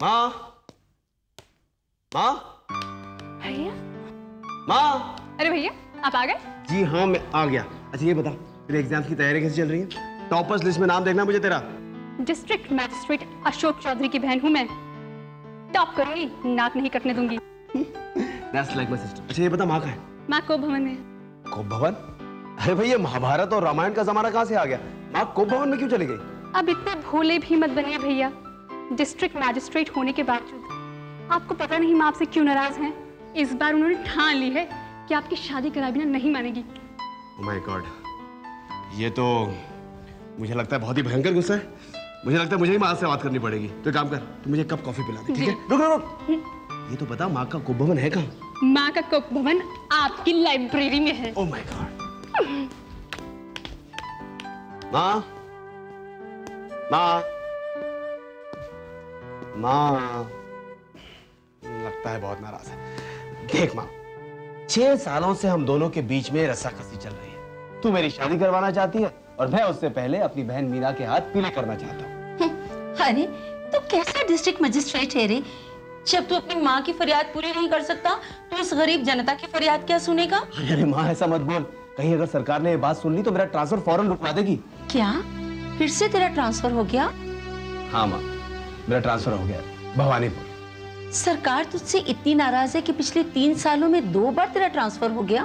माँ, माँ, भैया। माँ। अरे भैया, आप आ गए? जी हाँ, मैं आ गया। अच्छा ये बता, तेरे एग्जाम्स की तैयारी कैसे चल रही है? टॉपर्स लिस्ट में नाम देखना मुझे तेरा। डिस्ट्रिक्ट मैजिस्ट्रेट अशोक चौधरी की बहन हूँ मैं। टॉप करूंगी, नाक नहीं कटने दूंगी। That's like my sister. अच्छा ये बता, माँ कहाँ है? माँ को भवन में। कोप भवन? अरे भाई, ये महाभारत और रामायण का जमाना कहाँ से आ गया? माँ कोप भवन में क्यों चली गई? अब इतने भोले भी मत बनिए भैया। डिस्ट्रिक्ट मैजिस्ट्रेट होने के बावजूद आपको पता नहीं माँ आपसे क्यों नाराज हैं। इस बार उन्होंने ठान ली है कि आपकी शादी कराए बिना नहीं मानेगी। Oh my God, ये तो मुझे लगता है बहुत ही भयंकर गुस्सा है। मुझे लगता है मुझे ही माँ से बात करनी पड़ेगी। तो काम कर, तू मुझे कप कॉफी पिला दे, ठीक है? रुक रुक रुक। ये तो बता, माँ का कोप भवन है कहाँ? माँ का कोप भवन आपकी लाइब्रेरी में है। Oh my God. माँ, माँ, माँ, लगता है बहुत नाराज है। देख माँ, 6 सालों से हम दोनों के बीच में रस्साकसी चल रही है। तू मेरी शादी करवाना चाहती है और मैं उससे पहले अपनी बहन मीना के हाथ पीले करना चाहता हूँ। अरे तो कैसा डिस्ट्रिक्ट मजिस्ट्रेट है रे? जब तू अपनी माँ की फरियाद पूरी नहीं कर सकता तो इस गरीब जनता की फरियाद क्या सुनेगा? अरे माँ, ऐसा मत बोल। कहीं अगर सरकार ने ये बात सुन ली तो मेरा ट्रांसफर फौरन रुकवा देगी। क्या फिर से तेरा ट्रांसफर हो गया? हाँ माँ, मेरा ट्रांसफर हो गया भवानीपुर। सरकार तुझसे इतनी नाराज है कि पिछले 3 सालों में 2 बार तेरा ट्रांसफर हो गया?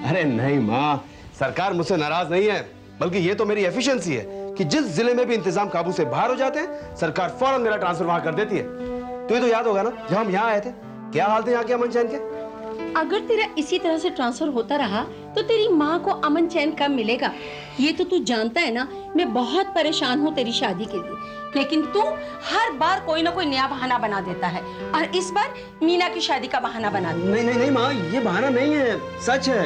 अरे नहीं माँ, सरकार मुझसे नाराज नहीं है, बल्कि ये तो मेरी एफिशिएंसी है कि जिस जिले में भी इंतजाम काबू से बाहर हो जाते हैं, सरकार फौरन मेरा ट्रांसफर वहां कर देती है। तुझे तो याद होगा ना, जब हम यहाँ आए थे, क्या हाल थे यहाँ के अमन चैन के? अगर तेरा इसी तरह से ट्रांसफर होता रहा तो तेरी माँ को अमन चैन कब मिलेगा? ये तो तू जानता है ना, मैं बहुत परेशान हूँ तेरी शादी के लिए, लेकिन तू हर बार कोई ना कोई नया बहाना बना देता है और इस बार मीना की शादी का बहाना बना दिया। नहीं नहीं नहीं माँ, ये बहाना नहीं है, सच है।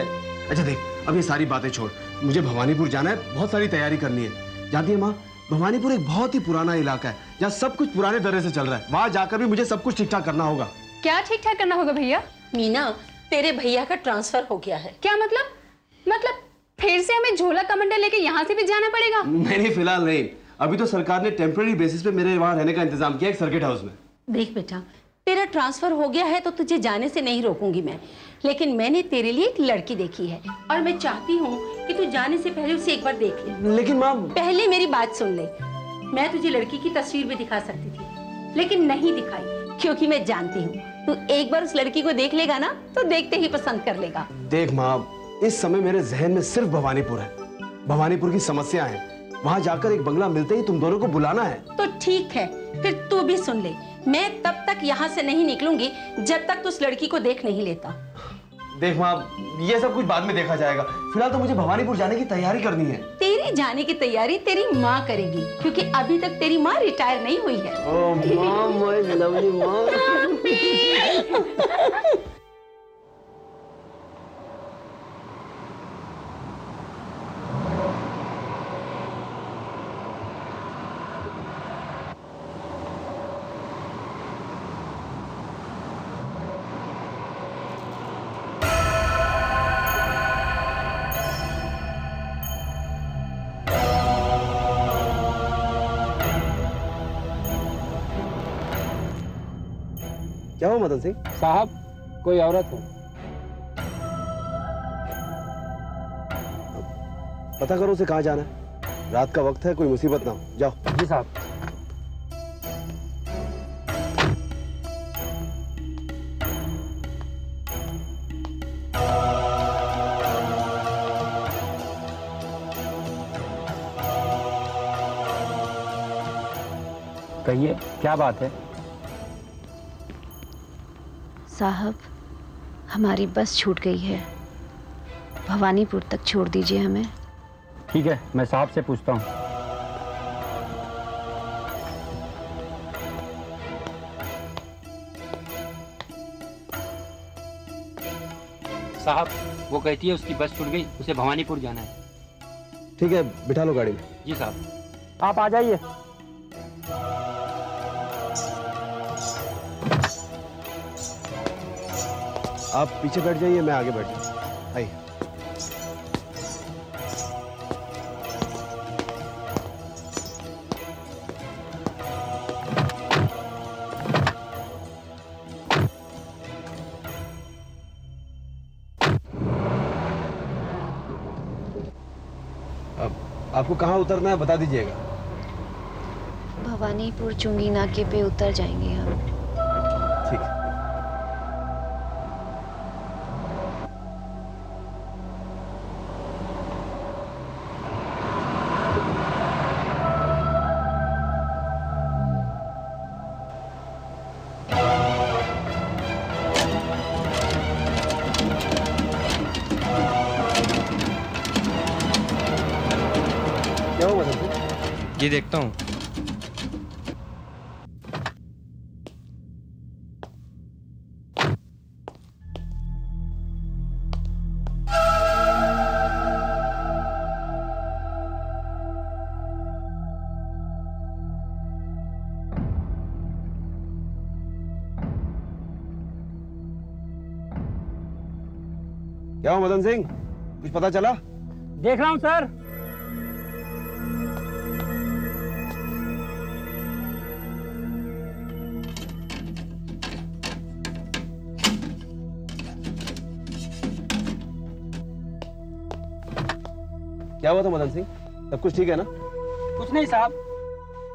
अच्छा देख, अब ये सारी बातें छोड़, मुझे भवानीपुर जाना है, बहुत सारी तैयारी करनी है। जानती है माँ, भवानीपुर एक बहुत ही पुराना इलाका है जहाँ सब कुछ पुराने तरह से चल रहा है। वहाँ जाकर भी मुझे सब कुछ ठीक ठाक करना होगा। क्या ठीक ठाक करना होगा भैया? मीना, तेरे भैया का ट्रांसफर हो गया है। क्या मतलब? मतलब फिर से हमें झोला कमंडल लेके यहाँ से भी जाना पड़ेगा? नहीं, फिलहाल नहीं। अभी तो सरकार ने टेम्पररी बेसिस पे मेरे वहाँ रहने का इंतजाम किया, एक सर्किट हाउस में। देख बेटा, तेरा ट्रांसफर हो गया है तो तुझे जाने से नहीं रोकूंगी मैं, लेकिन मैंने तेरे लिए एक लड़की देखी है और मैं चाहती हूँ कि तू जाने से पहले उसे एक बार देख ले। लेकिन माँ, पहले मेरी बात सुन ले। मैं तुझे लड़की की तस्वीर भी दिखा सकती थी, लेकिन नहीं दिखाई, क्योंकि मैं जानती हूँ तू एक बार उस लड़की को देख लेगा ना तो देखते ही पसंद कर लेगा। देख माँ, इस समय मेरे जहन में सिर्फ भवानीपुर है। भवानीपुर की समस्या है, वहाँ जाकर एक बंगला मिलते ही तुम दोनों को बुलाना है। तो ठीक है, फिर तू भी सुन ले। मैं तब तक यहाँ से नहीं निकलूंगी जब तक तू उस लड़की को देख नहीं लेता। देख माँ, ये सब कुछ बाद में देखा जाएगा। फिलहाल तो मुझे भवानीपुर जाने की तैयारी करनी है। तेरी जाने की तैयारी तेरी माँ करेगी, क्योंकि अभी तक तेरी माँ रिटायर नहीं हुई है। ओह माँ, माय लवली माँ। क्या हो मदन सिंह? साहब, कोई औरत हो? पता करो उसे कहाँ जाना है। रात का वक्त है, कोई मुसीबत ना हो। जाओ। जी साहब। कहिए, क्या बात है? साहब, हमारी बस छूट गई है, भवानीपुर तक छोड़ दीजिए हमें। ठीक है, मैं साहब से पूछता हूँ। साहब, वो कहती है उसकी बस छूट गई, उसे भवानीपुर जाना है। ठीक है, बिठा लो गाड़ी में। जी साहब। आप आ जाइए। आप पीछे बैठ जाइए, मैं आगे बैठ जाऊँ। आइए। आपको कहाँ उतरना है बता दीजिएगा। भवानीपुर चुंगी नाके पे उतर जाएंगे हम। ठीक है। क्या हुआ मदन सिंह? ये देखता हूँ। क्या हुआ मदन सिंह, कुछ पता चला? देख रहा हूँ सर। क्या हुआ था मदन सिंह, सब कुछ ठीक है ना? कुछ नहीं साहब,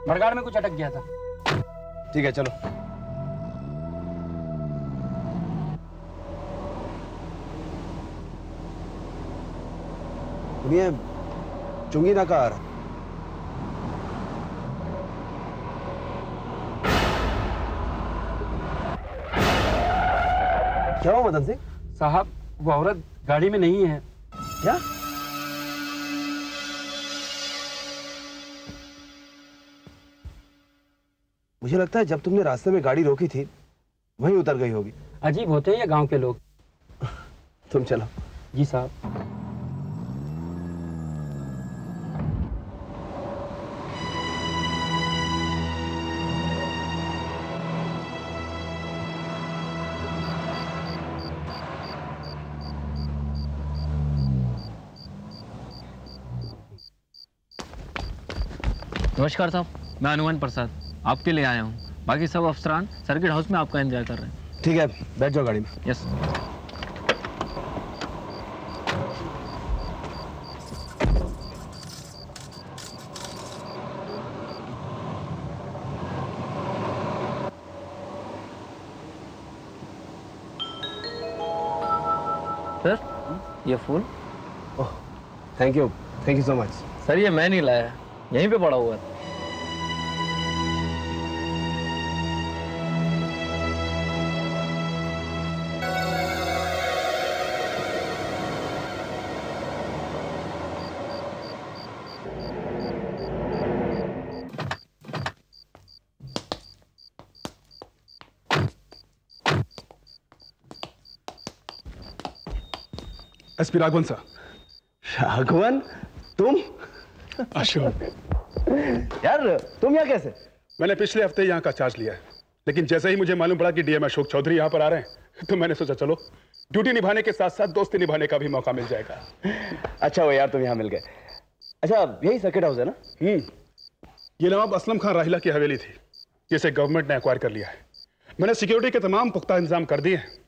भड़गाड़ में कुछ अटक गया था। ठीक है चलो। सुनिए, चुंगी नाका आ रहा। क्या हुआ मदन सिंह? साहब वो औरत गाड़ी में नहीं है। क्या? मुझे लगता है जब तुमने रास्ते में गाड़ी रोकी थी वहीं उतर गई होगी। अजीब होते हैं ये गांव के लोग। तुम चलो। जी साहब। नमस्कार साहब, मैं हनुमान प्रसाद आपके लिए आया हूँ। बाकी सब अफसरान सर्किट हाउस में आपका इंतजार कर रहे हैं। ठीक है, बैठ जाओ गाड़ी में। यस। सर ये फूल। Oh, thank you so much. Sir ये मैं नहीं लाया, यहीं पे पड़ा हुआ था। SP Raghavan sir. राघवन, तुम? अशोक, यार तुम यहाँ कैसे? मैंने पिछले हफ्ते यहाँ का चार्ज लिया है, लेकिन जैसे ही मुझे मालूम पड़ा कि डीएम अशोक चौधरी यहाँ पर आ रहे हैं तो मैंने सोचा चलो ड्यूटी निभाने के साथ साथ दोस्ती निभाने का भी मौका मिल जाएगा। अच्छा हुआ यार तुम यहाँ मिल गए। अच्छा यही सर्किट हाउस है ना? ये नवाब असलम खान राहिला की हवेली थी जिसे गवर्नमेंट ने एक्वायर कर लिया है। मैंने सिक्योरिटी के तमाम पुख्ता इंतजाम कर दिए हैं।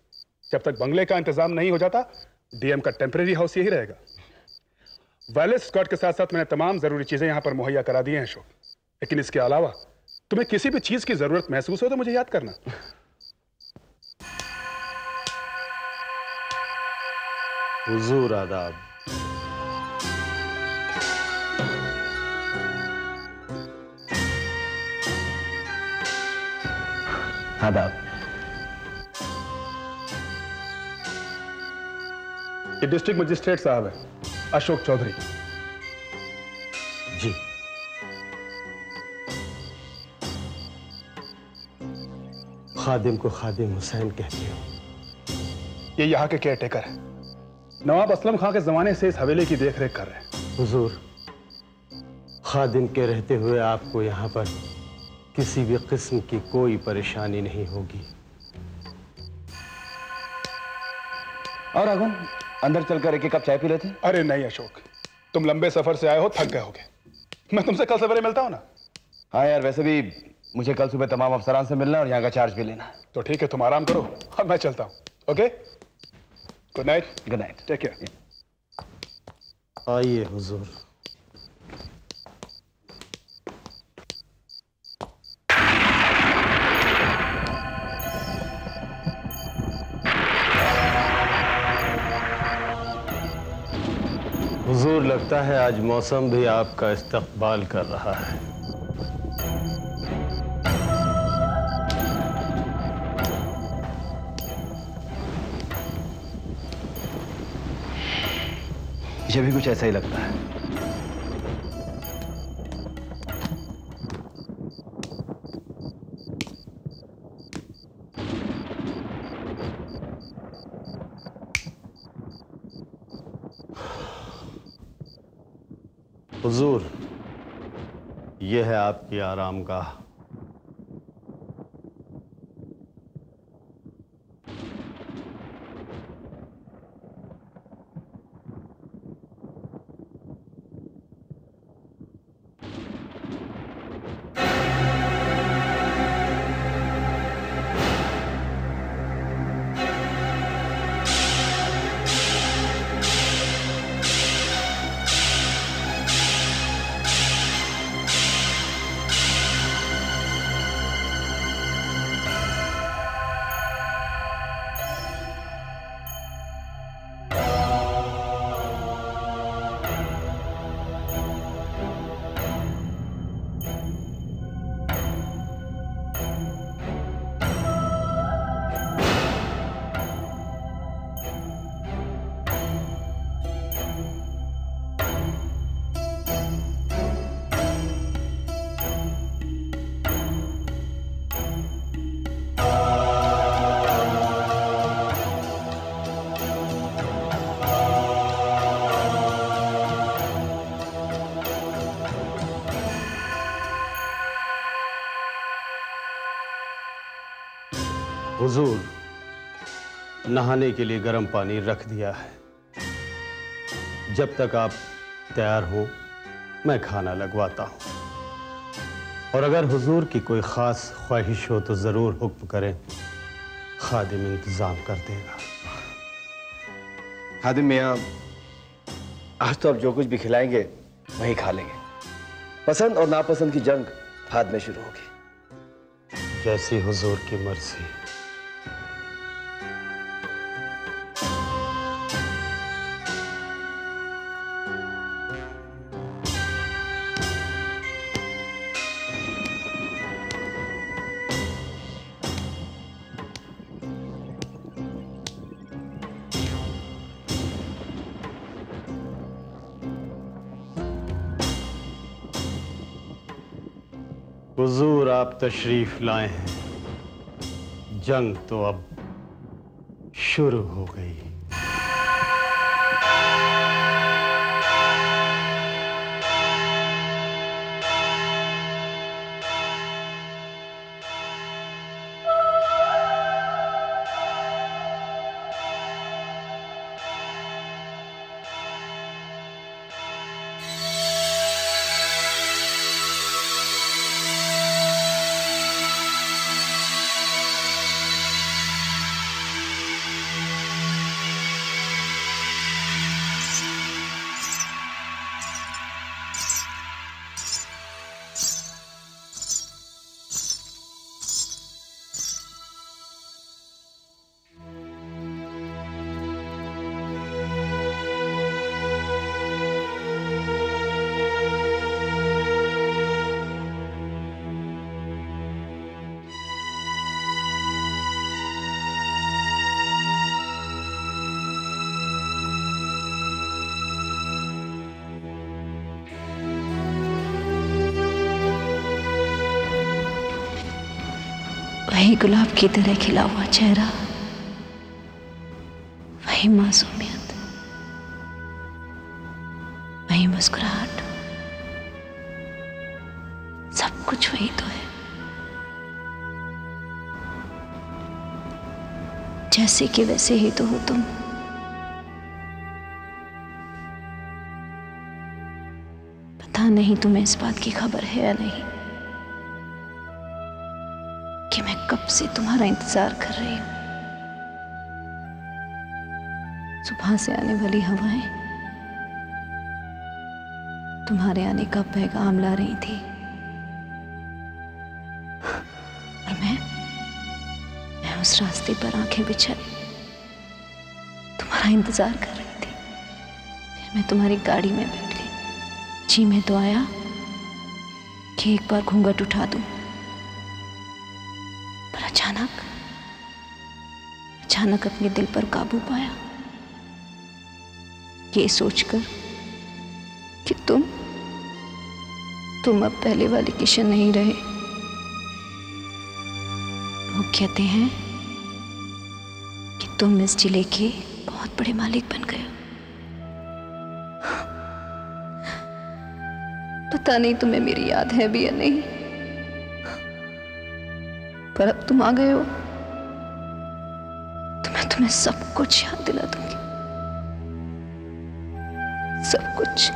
जब तक बंगले का इंतजाम नहीं हो जाता डीएम का टेम्परेरी हाउस यही रहेगा। वायरलेस स्क्वाड के साथ साथ मैंने तमाम जरूरी चीजें यहां पर मुहैया करा दी हैं अशोक। लेकिन इसके अलावा तुम्हें किसी भी चीज की जरूरत महसूस हो तो मुझे याद करना। हुजूर आदाब। आदाब। ये डिस्ट्रिक्ट मजिस्ट्रेट साहब है अशोक चौधरी। जी। खादिम को खादिम हुसैन कहते हो? ये यहाँ के केयर टेकर है। नवाब असलम खान के जमाने से इस हवेली की देखरेख कर रहे हैं। हुजूर, खादिम के रहते हुए आपको यहाँ पर किसी भी किस्म की कोई परेशानी नहीं होगी। और राघवन, अंदर चलकर एक कप चाय पी लेते हैं? अरे नहीं अशोक, तुम लंबे सफर से आए हो, थक गए होगे। मैं तुमसे कल सवेरे मिलता हूं ना। हाँ यार, वैसे भी मुझे कल सुबह तमाम अफसरान से मिलना और यहाँ का चार्ज भी लेना। तो ठीक है, तुम आराम करो, अब मैं चलता हूं। Okay, good night. Good night. Take care. आइए हुजूर। हुजूर, लगता है आज मौसम भी आपका इस्तकबाल कर रहा है। मुझे भी कुछ ऐसा ही लगता है। हुजूर, ये है आपकी आरामगाह। हुजूर, नहाने के लिए गर्म पानी रख दिया है। जब तक आप तैयार हो मैं खाना लगवाता हूं, और अगर हुजूर की कोई खास ख्वाहिश हो तो जरूर हुक्म करें, खादिम इंतजाम कर देगा। खादिम मियाँ, आज तो आप जो कुछ भी खिलाएंगे वही खा लेंगे। पसंद और नापसंद की जंग बाद में शुरू होगी। जैसी हुजूर की मर्जी। हुजूर, आप तशरीफ लाए हैं, जंग तो अब शुरू हो गई। वही गुलाब की तरह खिला हुआ चेहरा, वही मासूमियत, वही मुस्कुराहट, सब कुछ वही तो है। जैसे कि वैसे ही तो हो तुम। पता नहीं तुम्हें इस बात की खबर है या नहीं कि मैं कब से तुम्हारा इंतजार कर रही हूं। सुबह से आने वाली हवाएं तुम्हारे आने का पैगाम ला रही थी, और मैं उस रास्ते पर आंखें बिछाए तुम्हारा इंतजार कर रही थी। फिर मैं तुम्हारी गाड़ी में बैठ गई। जी में तो आया कि एक बार घूंघट उठा दूं, पर अचानक अपने दिल पर काबू पाया, ये सोचकर कि तुम अब पहले वाले किशन नहीं रहे। लोग कहते हैं कि तुम इस जिले के बहुत बड़े मालिक बन गए। पता नहीं तुम्हें मेरी याद है भी या नहीं, पर अब तुम आ गए हो तो मैं तुम्हें सब कुछ याद दिला दूंगी, सब कुछ।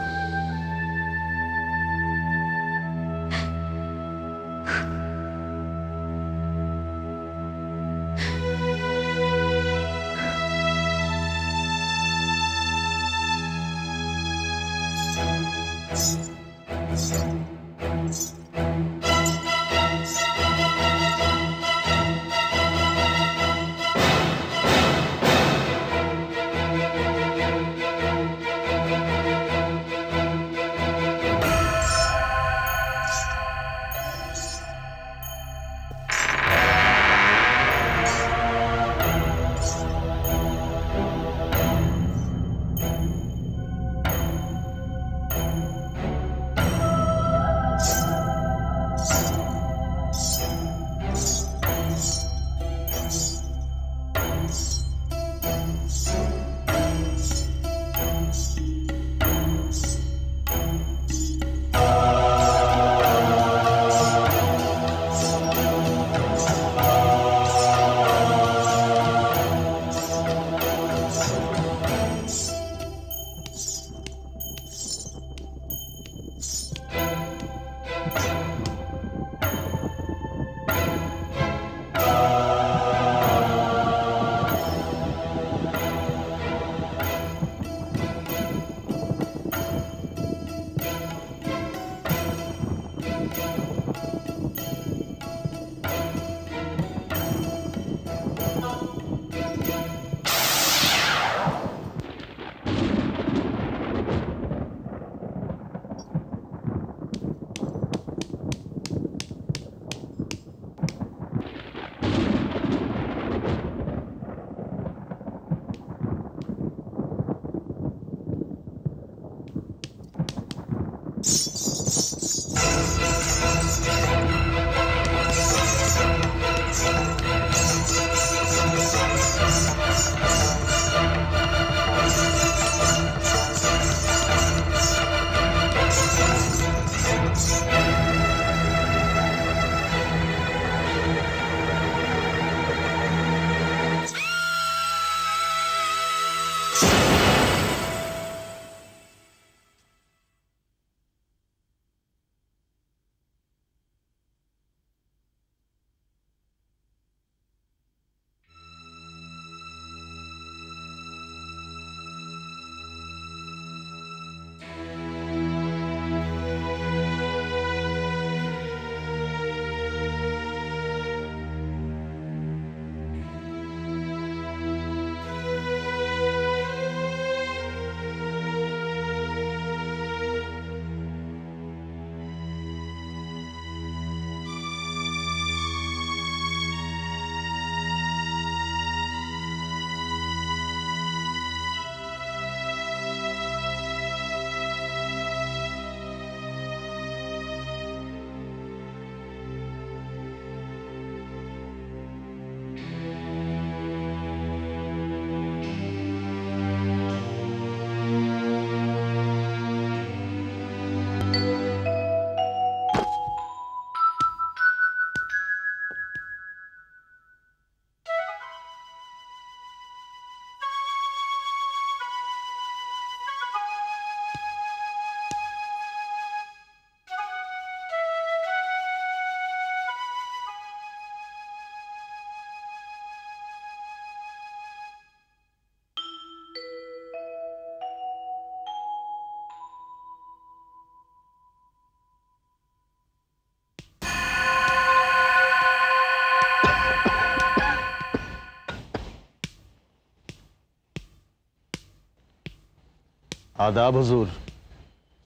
आदाब हुजूर,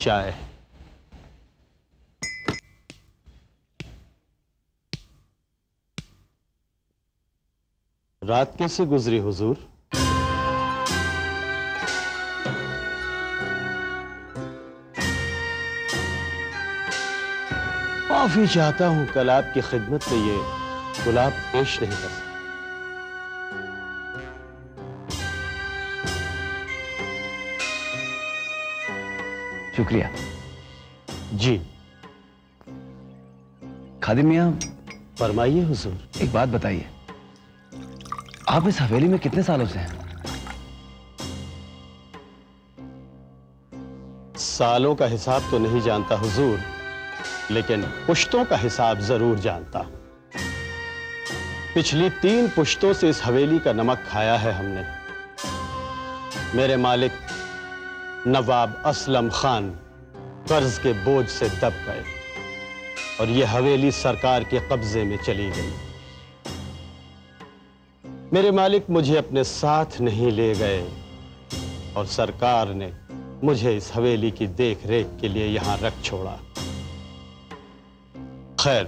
चाय। रात कैसे गुजरी हुजूर? माफी चाहता हूं, कल आपकी खिदमत में ये गुलाब पेश नहीं कर सकता। शुक्रिया। जी खादिम मियाँ, फरमाइए हुजूर। एक बात बताइए, आप इस हवेली में कितने सालों से हैं? सालों का हिसाब तो नहीं जानता हुजूर, लेकिन पुश्तों का हिसाब जरूर जानता। पिछली 3 पुश्तों से इस हवेली का नमक खाया है हमने। मेरे मालिक नवाब असलम खान कर्ज के बोझ से दब गए और यह हवेली सरकार के कब्जे में चली गई। मेरे मालिक मुझे अपने साथ नहीं ले गए और सरकार ने मुझे इस हवेली की देख रेख के लिए यहां रख छोड़ा। खैर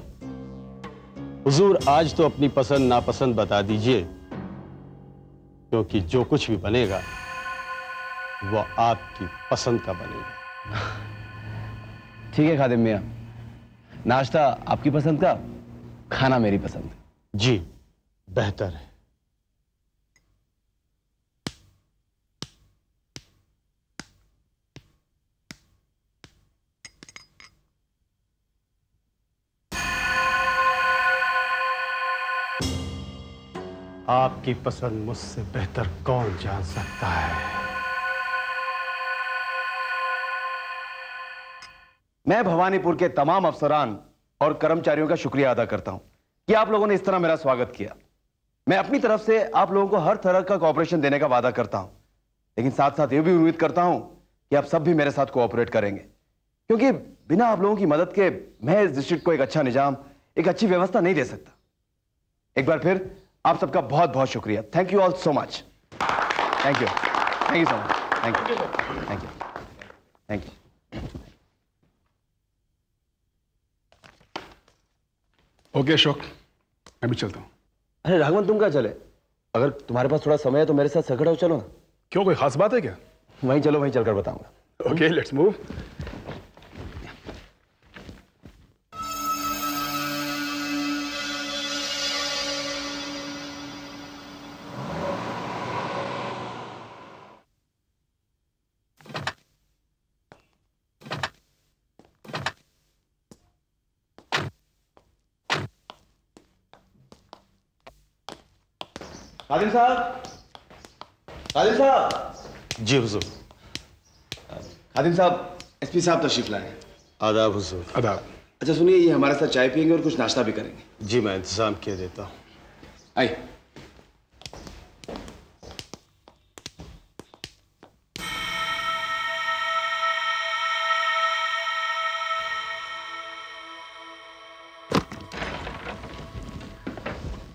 हुजूर, आज तो अपनी पसंद नापसंद बता दीजिए, क्योंकि जो कुछ भी बनेगा वो आपकी पसंद का बनेगा। ठीक है खादिम मियाँ, नाश्ता आपकी पसंद का, खाना मेरी पसंद। जी बेहतर है। आपकी पसंद मुझसे बेहतर कौन जान सकता है? मैं भवानीपुर के तमाम अफसरान और कर्मचारियों का शुक्रिया अदा करता हूं कि आप लोगों ने इस तरह मेरा स्वागत किया। मैं अपनी तरफ से आप लोगों को हर तरह का कोऑपरेशन देने का वादा करता हूं, लेकिन साथ साथ ये भी उम्मीद करता हूं कि आप सब भी मेरे साथ कोऑपरेट करेंगे, क्योंकि बिना आप लोगों की मदद के मैं इस डिस्ट्रिक्ट को एक अच्छा निजाम, एक अच्छी व्यवस्था नहीं दे सकता। एक बार फिर आप सबका बहुत बहुत शुक्रिया। Thank you all so much. Thank you so much. Thank you thank you thank you. Okay Ashok, मैं भी चलता हूँ। अरे राघवन, तुम क्या चले? अगर तुम्हारे पास थोड़ा समय है तो मेरे साथ सकड़ाओ चलो ना। क्यों, कोई खास बात है क्या? वहीं चलो, वहीं चलकर बताऊंगा। Okay, let's move. खादिम साहब, खादिम साहब। जी हुजूर। खादिम साहब, एसपी साहब तशरीफ लाए। आदाब हुजूर। आदाब। अच्छा सुनिए, ये हमारे साथ चाय पियेंगे और कुछ नाश्ता भी करेंगे। जी मैं इंतजाम किए देता हूँ। आइए।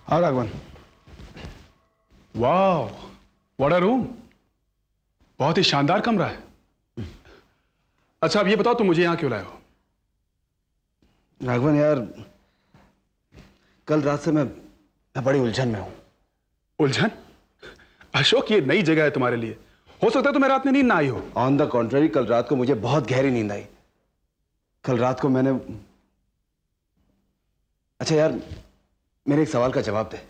हाँ राघवन। वाह, व्हाट अ रूम, बहुत ही शानदार कमरा है। अच्छा अब ये बताओ, तुम मुझे यहां क्यों लाए हो? राघवन यार, कल रात से मैं बड़ी उलझन में हूं। उलझन? अशोक, ये नई जगह है तुम्हारे लिए, हो सकता है तुम्हें रात में नींद ना आई हो। ऑन द कॉन्ट्ररी, कल रात को मुझे बहुत गहरी नींद आई। कल रात को मैंने... अच्छा यार, मेरे एक सवाल का जवाब दे।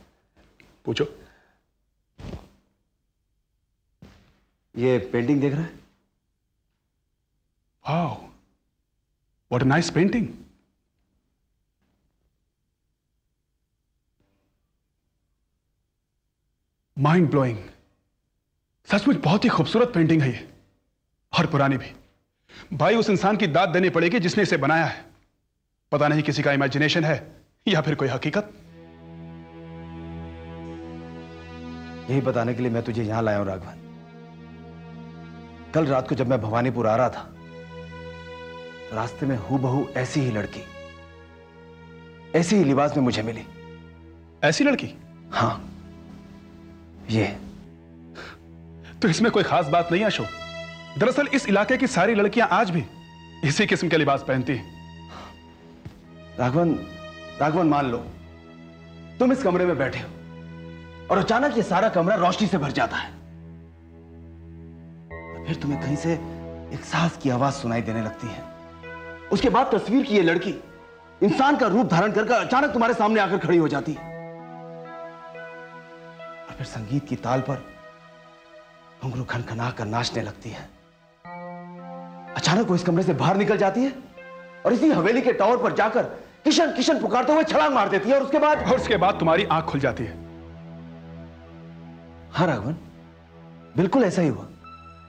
पूछो। ये पेंटिंग देख रहा है? वाह, what a nice painting. Mind blowing, सचमुच बहुत ही खूबसूरत पेंटिंग है ये, और पुरानी भी। भाई, उस इंसान की दाद देनी पड़ेगी जिसने इसे बनाया है। पता नहीं किसी का इमेजिनेशन है या फिर कोई हकीकत। यही बताने के लिए मैं तुझे यहां लाया हूं राघवन। कल रात को जब मैं भवानीपुर आ रहा था, रास्ते में हूबहू ऐसी ही लड़की, ऐसी ही लिबास में मुझे मिली। ऐसी लड़की? हाँ, ये। तो इसमें कोई खास बात नहीं है अशोक। दरअसल इस इलाके की सारी लड़कियां आज भी इसी किस्म के लिबास पहनती हैं। राघवन, राघवन मान लो तुम इस कमरे में बैठे हो और अचानक ये सारा कमरा रोशनी से भर जाता है। फिर तुम्हें कहीं से एक सांस की आवाज सुनाई देने लगती है। उसके बाद तस्वीर की ये लड़की इंसान का रूप धारण करके अचानक तुम्हारे सामने आकर खड़ी हो जाती है और फिर संगीत की ताल पर घुंघरू खनखना कर नाचने लगती है। अचानक वो इस कमरे से बाहर निकल जाती है और इसी हवेली के टावर पर जाकर किशन किशन पुकारते हुए छलांग मार देती है और उसके बाद तुम्हारी आंख खुल जाती है। हाँ राघवन, बिल्कुल ऐसा ही हुआ,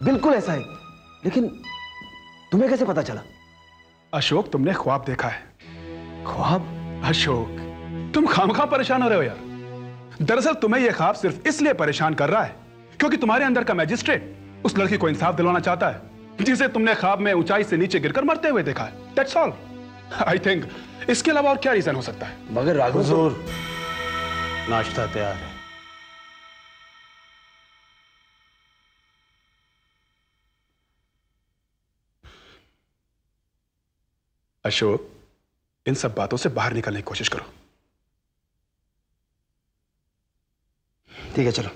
बिल्कुल ऐसा ही। लेकिन तुम्हें कैसे पता चला? अशोक, तुमने ख्वाब देखा है। ख्वाब? अशोक, तुम खामखा परेशान हो रहे हो यार। दरअसल तुम्हें यह ख्वाब सिर्फ इसलिए परेशान कर रहा है क्योंकि तुम्हारे अंदर का मैजिस्ट्रेट उस लड़की को इंसाफ दिलवाना चाहता है जिसे तुमने ख्वाब में ऊंचाई से नीचे गिरकर मरते हुए देखा है। That's all. आई थिंक इसके अलावा और क्या रीजन हो सकता है? मगर राघव, हुजूर, नाश्ता तैयार है। अशोक, इन सब बातों से बाहर निकलने की कोशिश करो। ठीक है, चलो।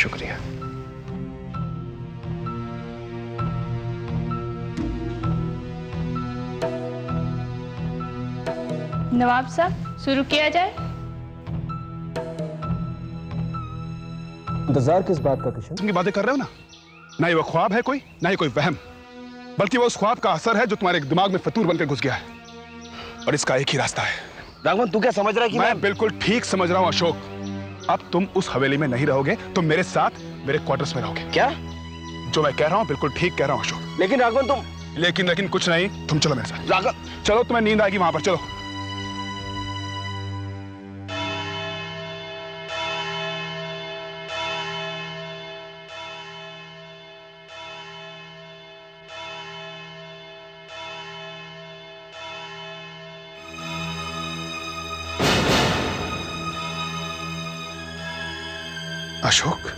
शुक्रिया। नवाब साहब शुरू किया जाए। इंतजार किस बात का किशन? की बातें कर रहे हो ना, ना ये वो ख्वाब है कोई, ना ये कोई वहम, बल्कि वो उस ख्वाब का असर है जो तुम्हारे दिमाग में फतूर बनकर घुस गया है। और इसका एक ही रास्ता है। राघवन, तू क्या समझ रहा है कि मैं बिल्कुल ठीक समझ रहा हूँ अशोक। अब तुम उस हवेली में नहीं रहोगे, तुम मेरे साथ मेरे क्वार्टर्स में रहोगे। क्या? जो मैं कह रहा हूँ बिल्कुल ठीक कह रहा हूँ अशोक। लेकिन राघवन तुम... लेकिन कुछ नहीं, तुम चलो मेरे साथ। राघवन चलो, तुम्हें नींद आएगी वहां पर, चलो। अशोक,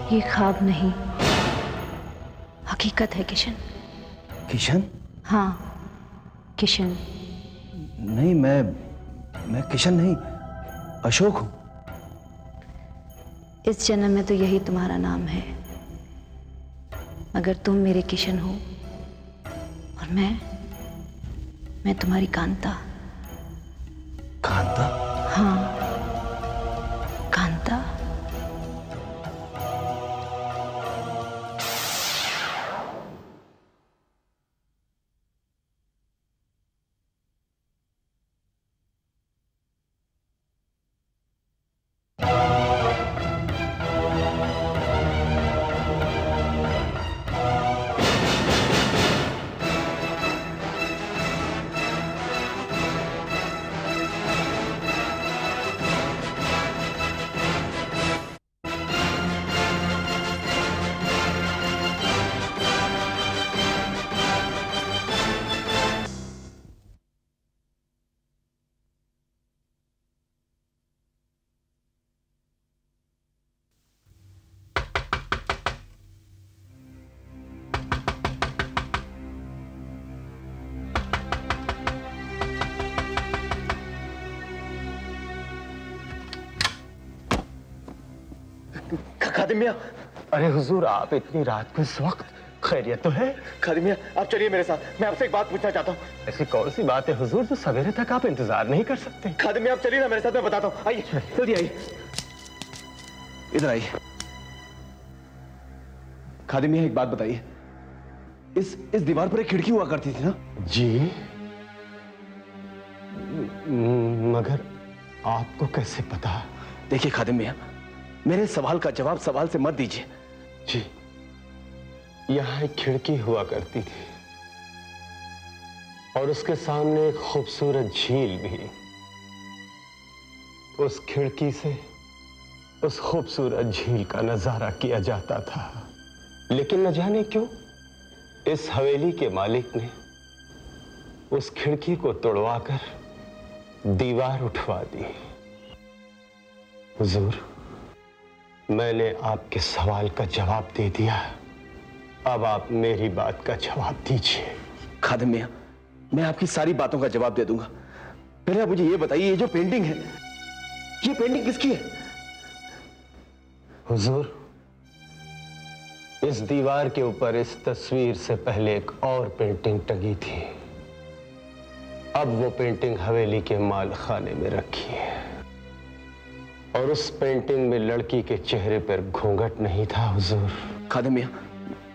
ये ख्वाब नहीं, हकीकत है किशन। किशन? हाँ, किशन। नहीं, मैं किशन नहीं, अशोक हूं। इस जन्म में तो यही तुम्हारा नाम है, मगर तुम मेरे किशन हो और मैं तुम्हारी कांता। कांता? हाँ, कांता। खादिम मियां। अरे हुजूर, आप इतनी रात को इस वक्त, खैरियत तो है? खादिम मियां, आप चलिए मेरे साथ, मैं आपसे एक बात पूछना चाहता हूँ। ऐसी कौन सी बात है हुजूर जो सवेरे तक आप इंतजार नहीं कर सकते? खादिम मियां, आप चलिए ना मेरे साथ, मैं बताता हूँ। आइए, जल्दी आइए, इधर आइए। खादिम मियां, एक बात बताइए, इस दीवार पर एक खिड़की हुआ करती थी ना? जी, मगर आपको कैसे पता? देखिए खादिम मियां, मेरे सवाल का जवाब सवाल से मत दीजिए। जी, यहाँ एक खिड़की हुआ करती थी और उसके सामने एक खूबसूरत झील भी। उस खिड़की से उस खूबसूरत झील का नजारा किया जाता था, लेकिन न जाने क्यों इस हवेली के मालिक ने उस खिड़की को तोड़वाकर दीवार उठवा दी। हुजूर, मैंने आपके सवाल का जवाब दे दिया, अब आप मेरी बात का जवाब दीजिए। खादिम मियां, मैं आपकी सारी बातों का जवाब दे दूंगा। पहले आप मुझे ये बताइए, ये जो पेंटिंग है, ये पेंटिंग किसकी है? हुजूर, इस दीवार के ऊपर इस तस्वीर से पहले एक और पेंटिंग टंगी थी। अब वो पेंटिंग हवेली के माल खाने में रखी है और उस पेंटिंग में लड़की के चेहरे पर घूंघट नहीं था। हुजूर, खादिम मियां,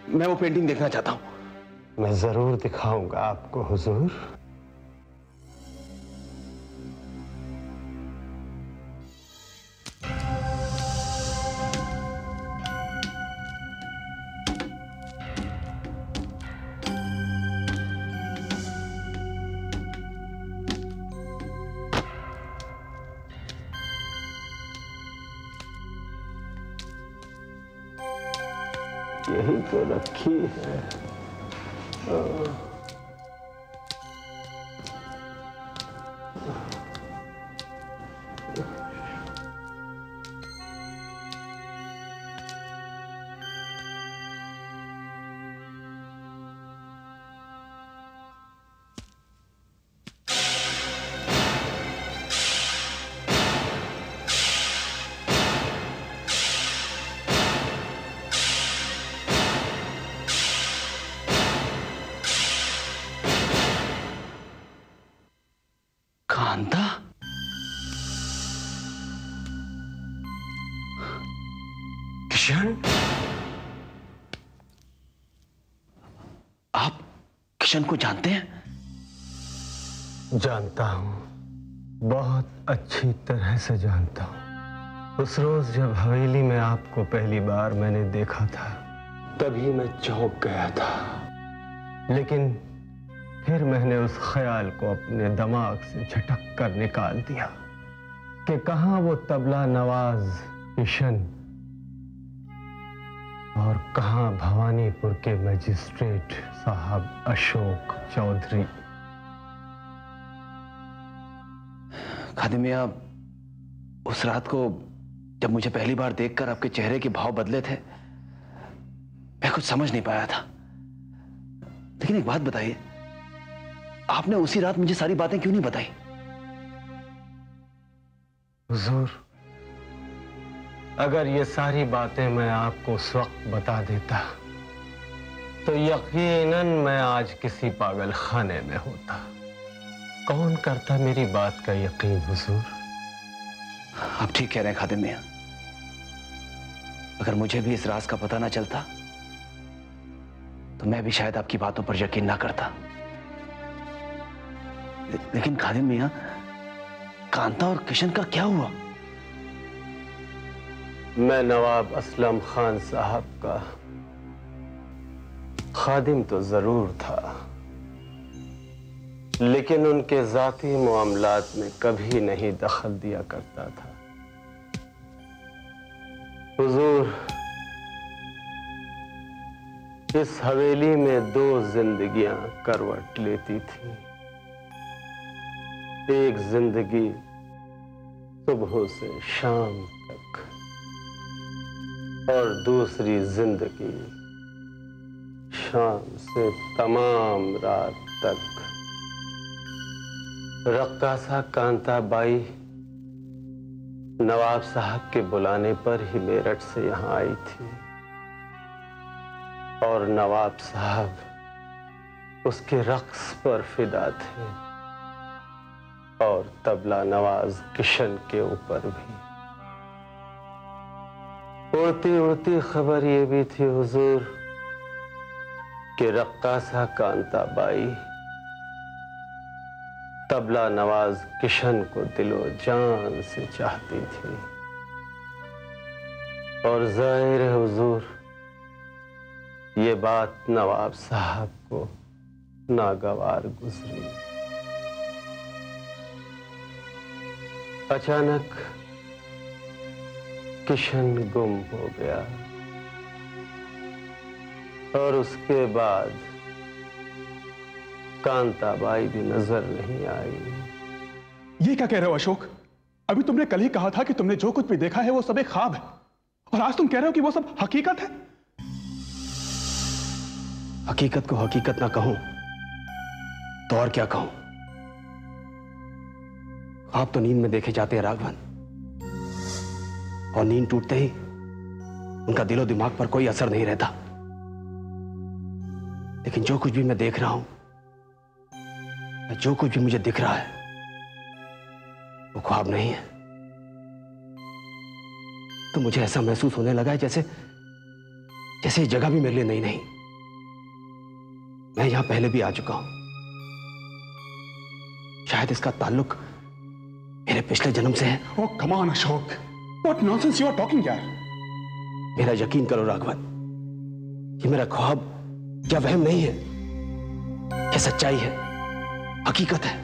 मैं वो पेंटिंग देखना चाहता हूं। मैं जरूर दिखाऊंगा आपको हुजूर। यही तो रखी है। कांता? किशन? आप किशन को जानते हैं? जानता हूं, बहुत अच्छी तरह से जानता हूं। उस रोज जब हवेली में आपको पहली बार मैंने देखा था, तभी मैं चौंक गया था, लेकिन फिर मैंने उस ख्याल को अपने दिमाग से झटक कर निकाल दिया कि कहां वो तबला नवाज किशन और कहां भवानीपुर के मजिस्ट्रेट साहब अशोक चौधरी। खादिम मियां, उस रात को जब मुझे पहली बार देखकर आपके चेहरे के भाव बदले थे, मैं कुछ समझ नहीं पाया था। लेकिन एक बात बताइए, आपने उसी रात मुझे सारी बातें क्यों नहीं बताई? हुजूर, अगर ये सारी बातें मैं आपको उस वक्त बता देता तो यकीनन मैं आज किसी पागल खाने में होता। कौन करता मेरी बात का यकीन हुजूर? आप ठीक कह रहे हैं खादिम मियां। अगर मुझे भी इस राज का पता ना चलता तो मैं भी शायद आपकी बातों पर यकीन ना करता। लेकिन खादिम मियां, कांता और किशन का क्या हुआ? मैं नवाब असलम खान साहब का खादिम तो जरूर था, लेकिन उनके जाती मामलात में कभी नहीं दखल दिया करता था। हुजूर, इस हवेली में 2 जिंदगियां करवट लेती थी। एक जिंदगी सुबह से शाम तक और दूसरी जिंदगी शाम से तमाम रात तक। रक्कासा कांता बाई नवाब साहब के बुलाने पर ही मेरठ से यहां आई थी और नवाब साहब उसके रक्स पर फिदा थे और तबला नवाज किशन के ऊपर भी। उड़ती उड़ती खबर ये भी थी हुजूर कि रक्कासा कांता बाई तबला नवाज किशन को दिलो जान से चाहती थी और जाहिर है हुजूर, ये बात नवाब साहब को नागवार गुजरी। अचानक किशन गुम हो गया और उसके बाद कांताबाई भी नजर नहीं आई। ये क्या कह रहे हो अशोक? अभी तुमने कल ही कहा था कि तुमने जो कुछ भी देखा है वो सब एक ख्वाब है, और आज तुम कह रहे हो कि वो सब हकीकत है। हकीकत को हकीकत ना कहूं तो और क्या कहूं? आप तो नींद में देखे जाते हैं राघवन, और नींद टूटते ही उनका दिलो दिमाग पर कोई असर नहीं रहता। लेकिन जो कुछ भी मैं देख रहा हूं, जो कुछ भी मुझे दिख रहा है, वो ख्वाब नहीं है। तो मुझे ऐसा महसूस होने लगा है जैसे ये जगह भी मेरे लिए नई नहीं। मैं यहां पहले भी आ चुका हूं। शायद इसका ताल्लुक मेरे पिछले जन्म से है। Oh come on Ashok, what nonsense you are talking यार। मेरा यकीन करो राघवन, ये मेरा ख्वाब या वहम नहीं है, ये सच्चाई है, हकीकत है।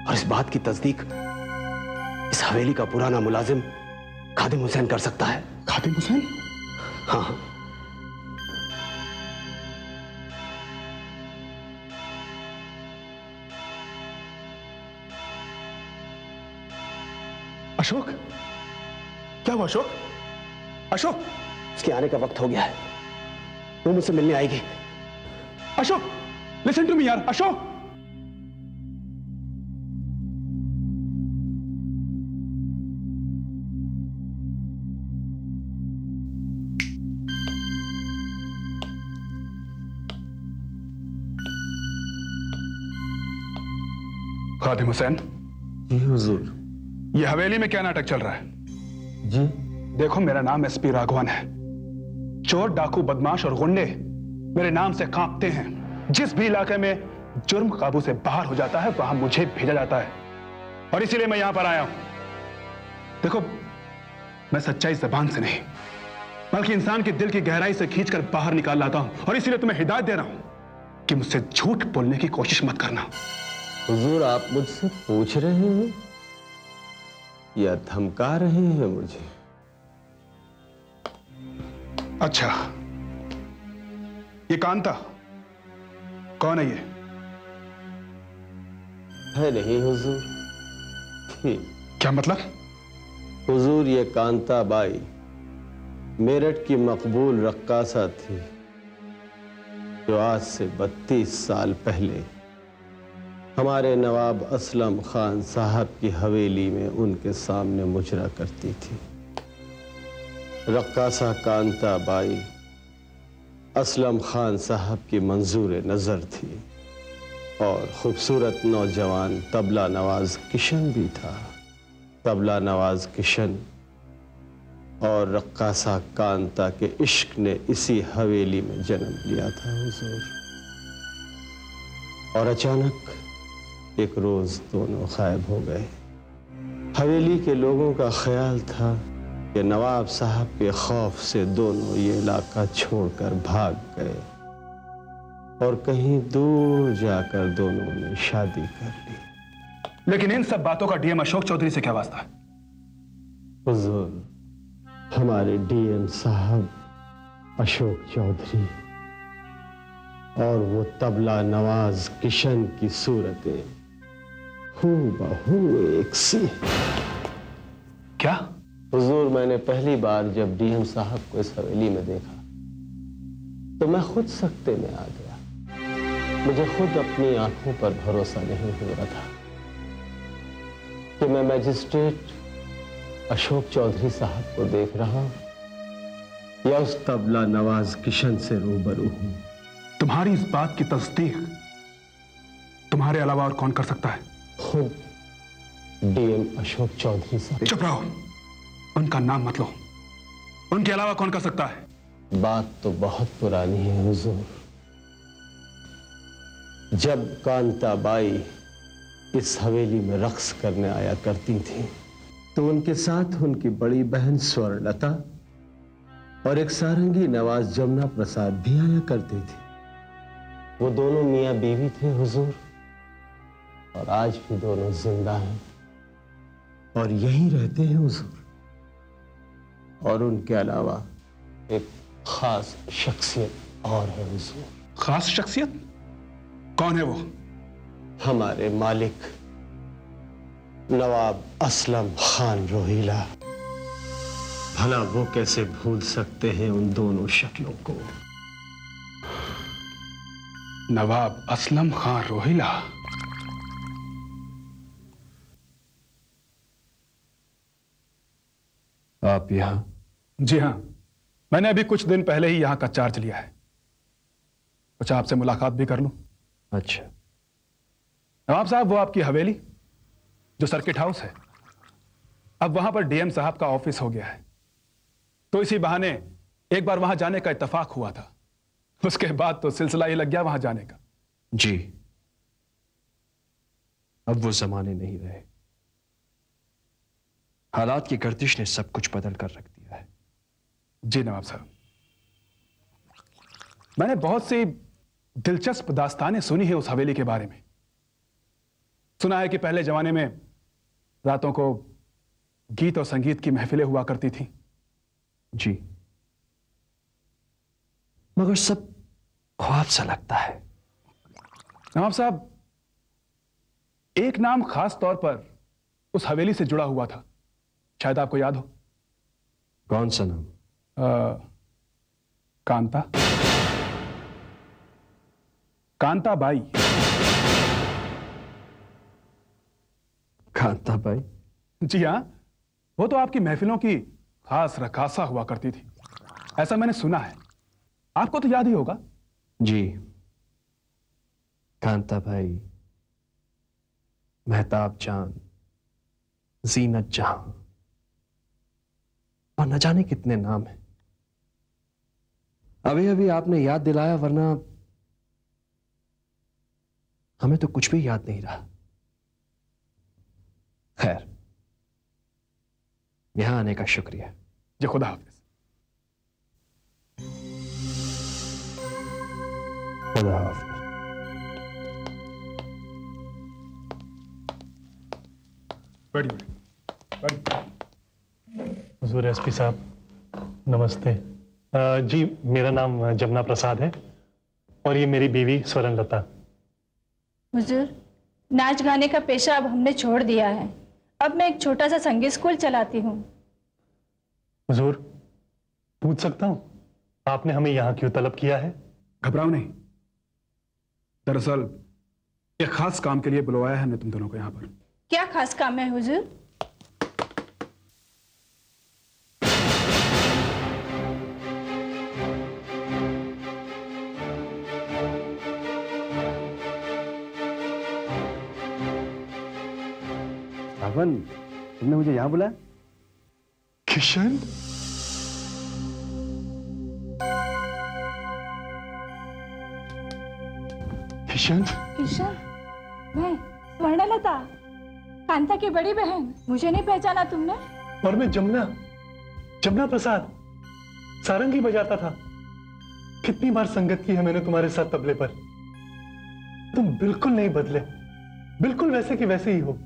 और इस बात की तस्दीक इस हवेली का पुराना मुलाजिम खादिम हुसैन कर सकता है। खादिम हुसैन? हाँ। अशोक, क्या हुआ अशोक? अशोक, उसके आने का वक्त हो गया है, वो मुझसे मिलने आएगी। अशोक, लिसन टू मी यार। अशोक, खादिम हुसैन। जी हुजूर। ये हवेली में क्या नाटक चल रहा है? जी देखो, मेरा नाम एसपी राघवन है। चोर, डाकू, बदमाश और गुंडे मेरे नाम से कांपते हैं। जिस भी इलाके में जुर्म काबू से बाहर हो जाता है वहां मुझे भेजा जाता है, और इसीलिए मैं यहां पर आया हूं। देखो, मैं सच्चाई जबान से नहीं बल्कि इंसान के दिल की गहराई से खींचकर बाहर निकाल लाता हूं, और इसीलिए तुम्हें हिदायत दे रहा हूं कि मुझसे झूठ बोलने की कोशिश मत करना। हुजूर, आप मुझसे पूछ रहे हैं या धमका रहे हैं मुझे? अच्छा, ये कांता कौन है? ये है नहीं हुजूर। थी। क्या मतलब? हुजूर, ये कांता बाई मेरठ की मकबूल रक्कासा थी जो आज से 32 साल पहले हमारे नवाब असलम खान साहब की हवेली में उनके सामने मुजरा करती थी। रक्कासा कांता बाई असलम खान साहब की मंजूर नजर थी और खूबसूरत नौजवान तबला नवाज किशन भी था। तबला नवाज किशन और रक्कासा कांता के इश्क ने इसी हवेली में जन्म लिया था हुजूर। और अचानक एक रोज दोनों गायब हो गए। हवेली के लोगों का ख्याल था कि नवाब साहब के खौफ से दोनों ये इलाका छोड़कर भाग गए और कहीं दूर जाकर दोनों ने शादी कर ली। लेकिन इन सब बातों का डीएम अशोक चौधरी से क्या वास्ता है? हुजूर, हमारे डीएम साहब अशोक चौधरी और वो तबला नवाज किशन की सूरतें हूबहू एक सी। क्या? हुजूर, मैंने पहली बार जब डीएम साहब को इस हवेली में देखा तो मैं खुद सकते में आ गया। मुझे खुद अपनी आंखों पर भरोसा नहीं हो रहा था कि मैं मैजिस्ट्रेट अशोक चौधरी साहब को देख रहा हूं या उस तबला नवाज किशन से रूबरू हूं। तुम्हारी इस बात की तस्दीक तुम्हारे अलावा और कौन कर सकता है? खुद डीएम अशोक चौधरी साहब। चुप रहो, उनका नाम मत लो। उनके अलावा कौन कर सकता है? बात तो बहुत पुरानी है हुजूर। जब कांता बाई इस हवेली में रक्स करने आया करती थी तो उनके साथ उनकी बड़ी बहन स्वर्णलता और एक सारंगी नवाज जमुना प्रसाद भी आया करते थे। वो दोनों मियां बीवी थे हुजूर, और आज भी दोनों जिंदा हैं और यहीं रहते हैं हुजूर। और उनके अलावा एक खास शख्सियत और है हुजूर। खास शख्सियत? कौन है वो? हमारे मालिक नवाब असलम खान रोहिला। भला वो कैसे भूल सकते हैं उन दोनों शक्लों को? नवाब असलम खान रोहिला। आप यहां? जी हां, मैंने अभी कुछ दिन पहले ही यहां का चार्ज लिया है। कुछ आपसे मुलाकात भी कर लूं? अच्छा। नवाब साहब, वो आपकी हवेली जो सर्किट हाउस है, अब वहां पर डीएम साहब का ऑफिस हो गया है। तो इसी बहाने एक बार वहां जाने का इत्तेफाक हुआ था। उसके बाद तो सिलसिला ही लग गया वहां जाने का। जी, अब वो जमाने नहीं रहे। हालात की गर्दिश ने सब कुछ बदल कर रख दिया है। जी नवाब साहब, मैंने बहुत सी दिलचस्प दास्तानें सुनी है उस हवेली के बारे में। सुना है कि पहले जमाने में रातों को गीत और संगीत की महफिलें हुआ करती थी। जी, मगर सब ख्वाब सा लगता है। नवाब साहब, एक नाम खास तौर पर उस हवेली से जुड़ा हुआ था, शायद आपको याद हो। कौन सा नाम? कांता। कांता बाई। कांता बाई? जी हाँ, वो तो आपकी महफिलों की खास रकासा हुआ करती थी, ऐसा मैंने सुना है। आपको तो याद ही होगा। जी, कांता भाई, मेहताब जान, जीनत जहां और न जाने कितने नाम हैं। अभी अभी आपने याद दिलाया, वरना हमें तो कुछ भी याद नहीं रहा। खैर, यहां आने का शुक्रिया। जी, खुदा हाफिज। खुदा हाफिज। हुजूर एसपी साहब, नमस्ते। जी, मेरा नाम जमुना प्रसाद है और ये मेरी बीवी स्वर्णलता। हुजूर, नाच गाने का पेशा अब हमने छोड़ दिया है। अब मैं एक छोटा सा संगीत स्कूल चलाती हूँ। हुजूर, पूछ सकता हूं आपने हमें यहां क्यों तलब किया है? घबराओ नहीं, दरअसल एक खास काम के लिए बुलवाया है हमने तुम दोनों को यहाँ पर। क्या खास काम है हुजूर? सावन, तुमने मुझे यहाँ बुलाया? किशन, किशन, किशन, मैं स्वर्णलता, कांता की बड़ी बहन। मुझे नहीं पहचाना तुमने? और मैं जमुना, जमुना प्रसाद, सारंगी बजाता था। कितनी बार संगत की है मैंने तुम्हारे साथ तबले पर। तुम बिल्कुल नहीं बदले, बिल्कुल वैसे की वैसे ही हो।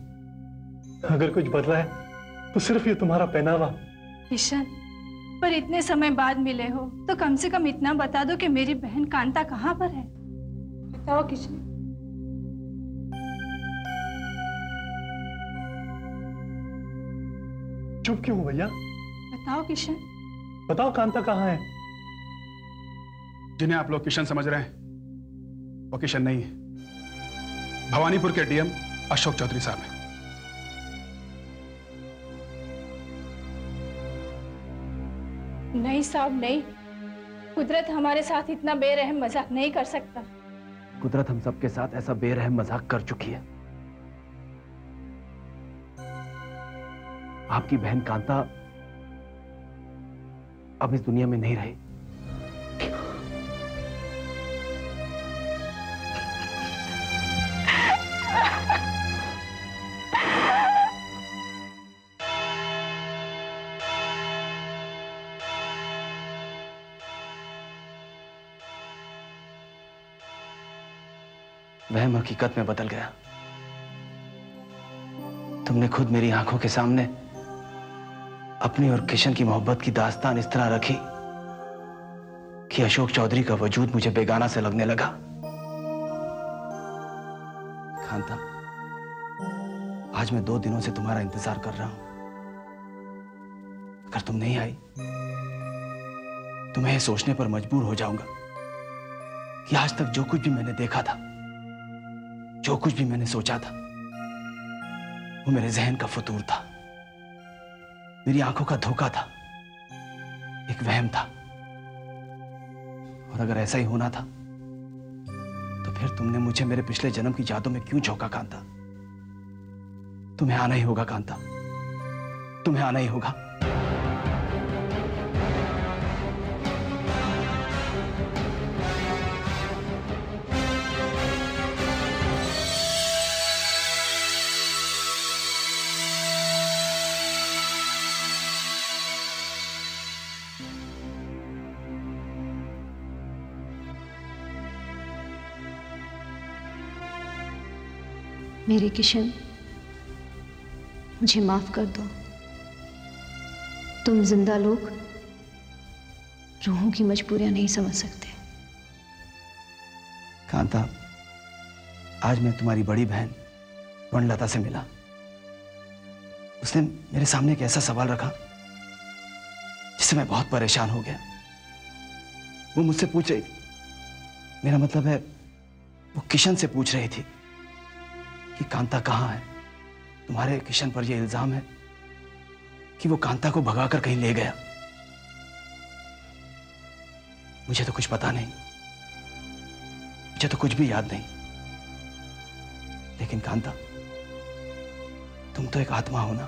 अगर कुछ बदला है तो सिर्फ ये तुम्हारा पहनावा। किशन, पर इतने समय बाद मिले हो तो कम से कम इतना बता दो कि मेरी बहन कांता कहाँ पर है। बताओ किशन। चुप क्यों हो भैया? बताओ किशन। बताओ कांता कहाँ है? जिन्हें आप लोग किशन समझ रहे हैं वो किशन नहीं है, भवानीपुर के डीएम अशोक चौधरी साहब हैं। नहीं साहब नहीं, कुदरत हमारे साथ इतना बेरहम मजाक नहीं कर सकता। कुदरत हम सबके साथ ऐसा बेरहम मजाक कर चुकी है। आपकी बहन कांता अब इस दुनिया में नहीं रही। वहम हकीकत में बदल गया। तुमने खुद मेरी आंखों के सामने अपनी और किशन की मोहब्बत की दास्तान इस तरह रखी कि अशोक चौधरी का वजूद मुझे बेगाना से लगने लगा। कांता, आज मैं 2 दिनों से तुम्हारा इंतजार कर रहा हूं। अगर तुम नहीं आई तो मैं ये सोचने पर मजबूर हो जाऊंगा कि आज तक जो कुछ भी मैंने देखा था, जो कुछ भी मैंने सोचा था, वो मेरे जहन का फतूर था, मेरी आंखों का धोखा था, एक वहम था। और अगर ऐसा ही होना था तो फिर तुमने मुझे मेरे पिछले जन्म की यादों में क्यों झोंका कांता? तुम्हें आना ही होगा कांता, तुम्हें आना ही होगा। मेरे किशन, मुझे माफ कर दो। तुम जिंदा लोग रूहों की मजबूरियां नहीं समझ सकते। कांता, आज मैं तुम्हारी बड़ी बहन स्वर्णलता से मिला। उसने मेरे सामने एक ऐसा सवाल रखा जिससे मैं बहुत परेशान हो गया। वो मुझसे पूछ रही थी, मेरा मतलब है वो किशन से पूछ रही थी कि कांता कहाँ है। तुम्हारे किशन पर यह इल्जाम है कि वो कांता को भगाकर कहीं ले गया। मुझे तो कुछ पता नहीं, मुझे तो कुछ भी याद नहीं। लेकिन कांता, तुम तो एक आत्मा हो ना,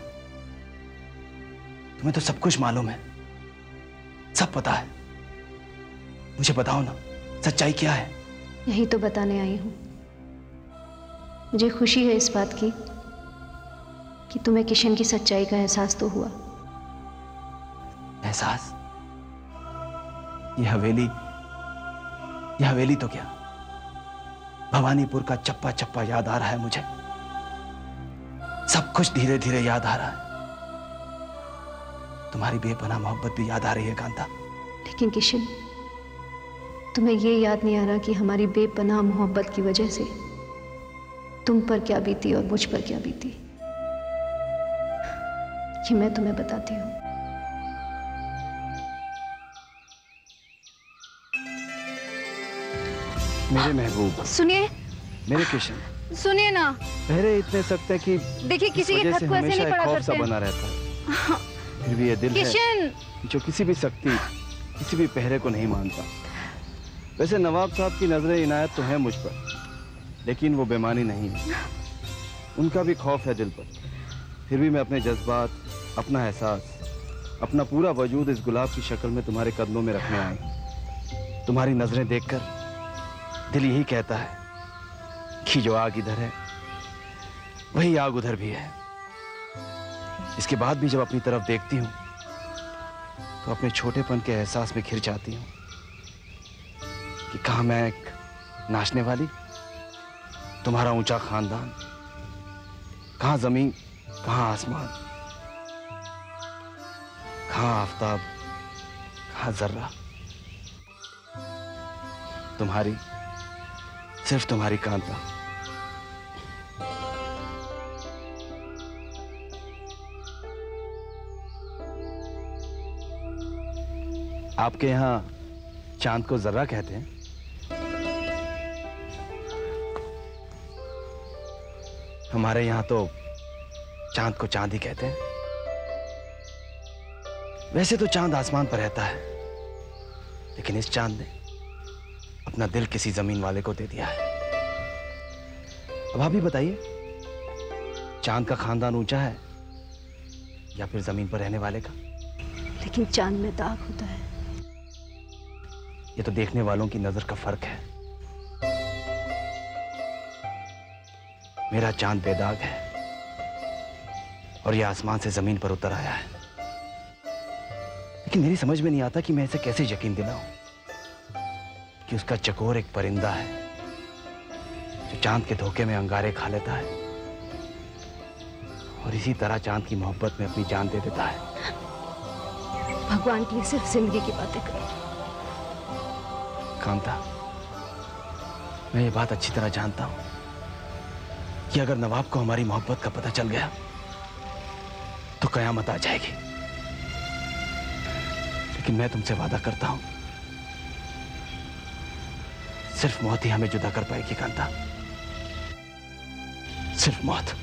तुम्हें तो सब कुछ मालूम है, सब पता है। मुझे बताओ ना, सच्चाई क्या है? यही तो बताने आई हूं। मुझे खुशी है इस बात की कि तुम्हें किशन की सच्चाई का एहसास तो हुआ। एहसास? यह हवेली तो क्या, भवानीपुर का चप्पा चप्पा याद आ रहा है मुझे। सब कुछ धीरे धीरे याद आ रहा है। तुम्हारी बेपनाह मोहब्बत भी याद आ रही है कांता। लेकिन किशन, तुम्हें ये याद नहीं आ रहा कि हमारी बेपनाह मोहब्बत की वजह से तुम पर क्या बीती और मुझ पर क्या बीती। ये मैं तुम्हें बताती हूँ। मेरे महबूब, सुनिए, मेरे किशन, सुनिए ना। पहरे इतने सख्त है कि देखिए, किसी के खत को ऐसे नहीं पढ़ा खौफ सा करते बना रहता है। फिर भी ये दिल है किशन। जो किसी भी सख्ती, किसी भी पहरे को नहीं मानता। वैसे नवाब साहब की नजरें इनायत तो है मुझ पर, लेकिन वो बेमानी नहीं है। उनका भी खौफ है दिल पर। फिर भी मैं अपने जज्बात, अपना एहसास, अपना पूरा वजूद इस गुलाब की शक्ल में तुम्हारे कदमों में रखने आए। तुम्हारी नजरें देखकर दिल यही कहता है कि जो आग इधर है वही आग उधर भी है। इसके बाद भी जब अपनी तरफ देखती हूं तो अपने छोटेपन के एहसास में घिर जाती हूं कि कहां मैं एक नाचने वाली, तुम्हारा ऊंचा खानदान, कहां जमीन, कहां आसमान, कहां आफताब, कहां जर्रा। तुम्हारी, सिर्फ तुम्हारी कांता। आपके यहां चांद को जर्रा कहते हैं? हमारे यहां तो चांद को चांद ही कहते हैं। वैसे तो चांद आसमान पर रहता है, लेकिन इस चांद ने अपना दिल किसी जमीन वाले को दे दिया है। अब आप ही बताइए, चांद का खानदान ऊंचा है या फिर जमीन पर रहने वाले का? लेकिन चांद में दाग होता है। ये तो देखने वालों की नजर का फर्क है। मेरा चांद बेदाग है और ये आसमान से जमीन पर उतर आया है। लेकिन मेरी समझ में नहीं आता कि मैं इसे कैसे यकीन दिलाऊं कि उसका चकोर एक परिंदा है जो चांद के धोखे में अंगारे खा लेता है और इसी तरह चांद की मोहब्बत में अपनी जान दे देता है। भगवान की सिर्फ जिंदगी की बातें करो। कांता, मैं ये बात अच्छी तरह जानता हूं कि अगर नवाब को हमारी मोहब्बत का पता चल गया तो कयामत आ जाएगी। लेकिन मैं तुमसे वादा करता हूं, सिर्फ मौत ही हमें जुदा कर पाएगी कांता, सिर्फ मौत।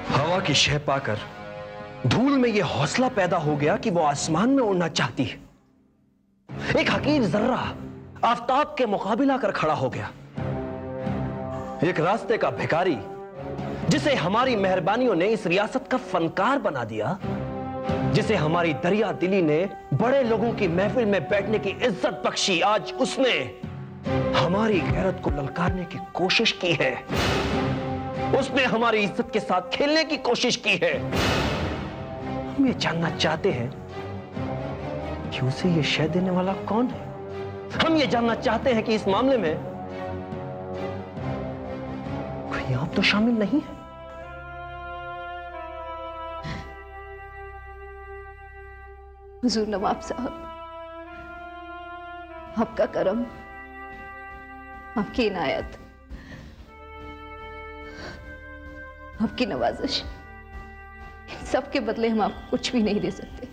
हवा की शह पाकर धूल में यह हौसला पैदा हो गया कि वो आसमान में उड़ना चाहती है। एक हकीर जर्रा आफताब के मुकाबिला कर खड़ा हो गया। एक रास्ते का भिखारी जिसे हमारी मेहरबानियों ने इस रियासत का फनकार बना दिया, जिसे हमारी दरिया दिली ने बड़े लोगों की महफिल में बैठने की इज्जत बख्शी, आज उसने हमारी गैरत को ललकारने की कोशिश की है। उसने हमारी इज्जत के साथ खेलने की कोशिश की है। हम ये जानना चाहते हैं कि उसे ये शह देने वाला कौन है। हम ये जानना चाहते हैं कि इस मामले में कोई आप तो शामिल नहीं है। हुजूर नवाब साहब, आपका करम, आपकी इनायत, आपकी नवाजिश, इन सब के बदले हम आपको कुछ भी नहीं दे सकते।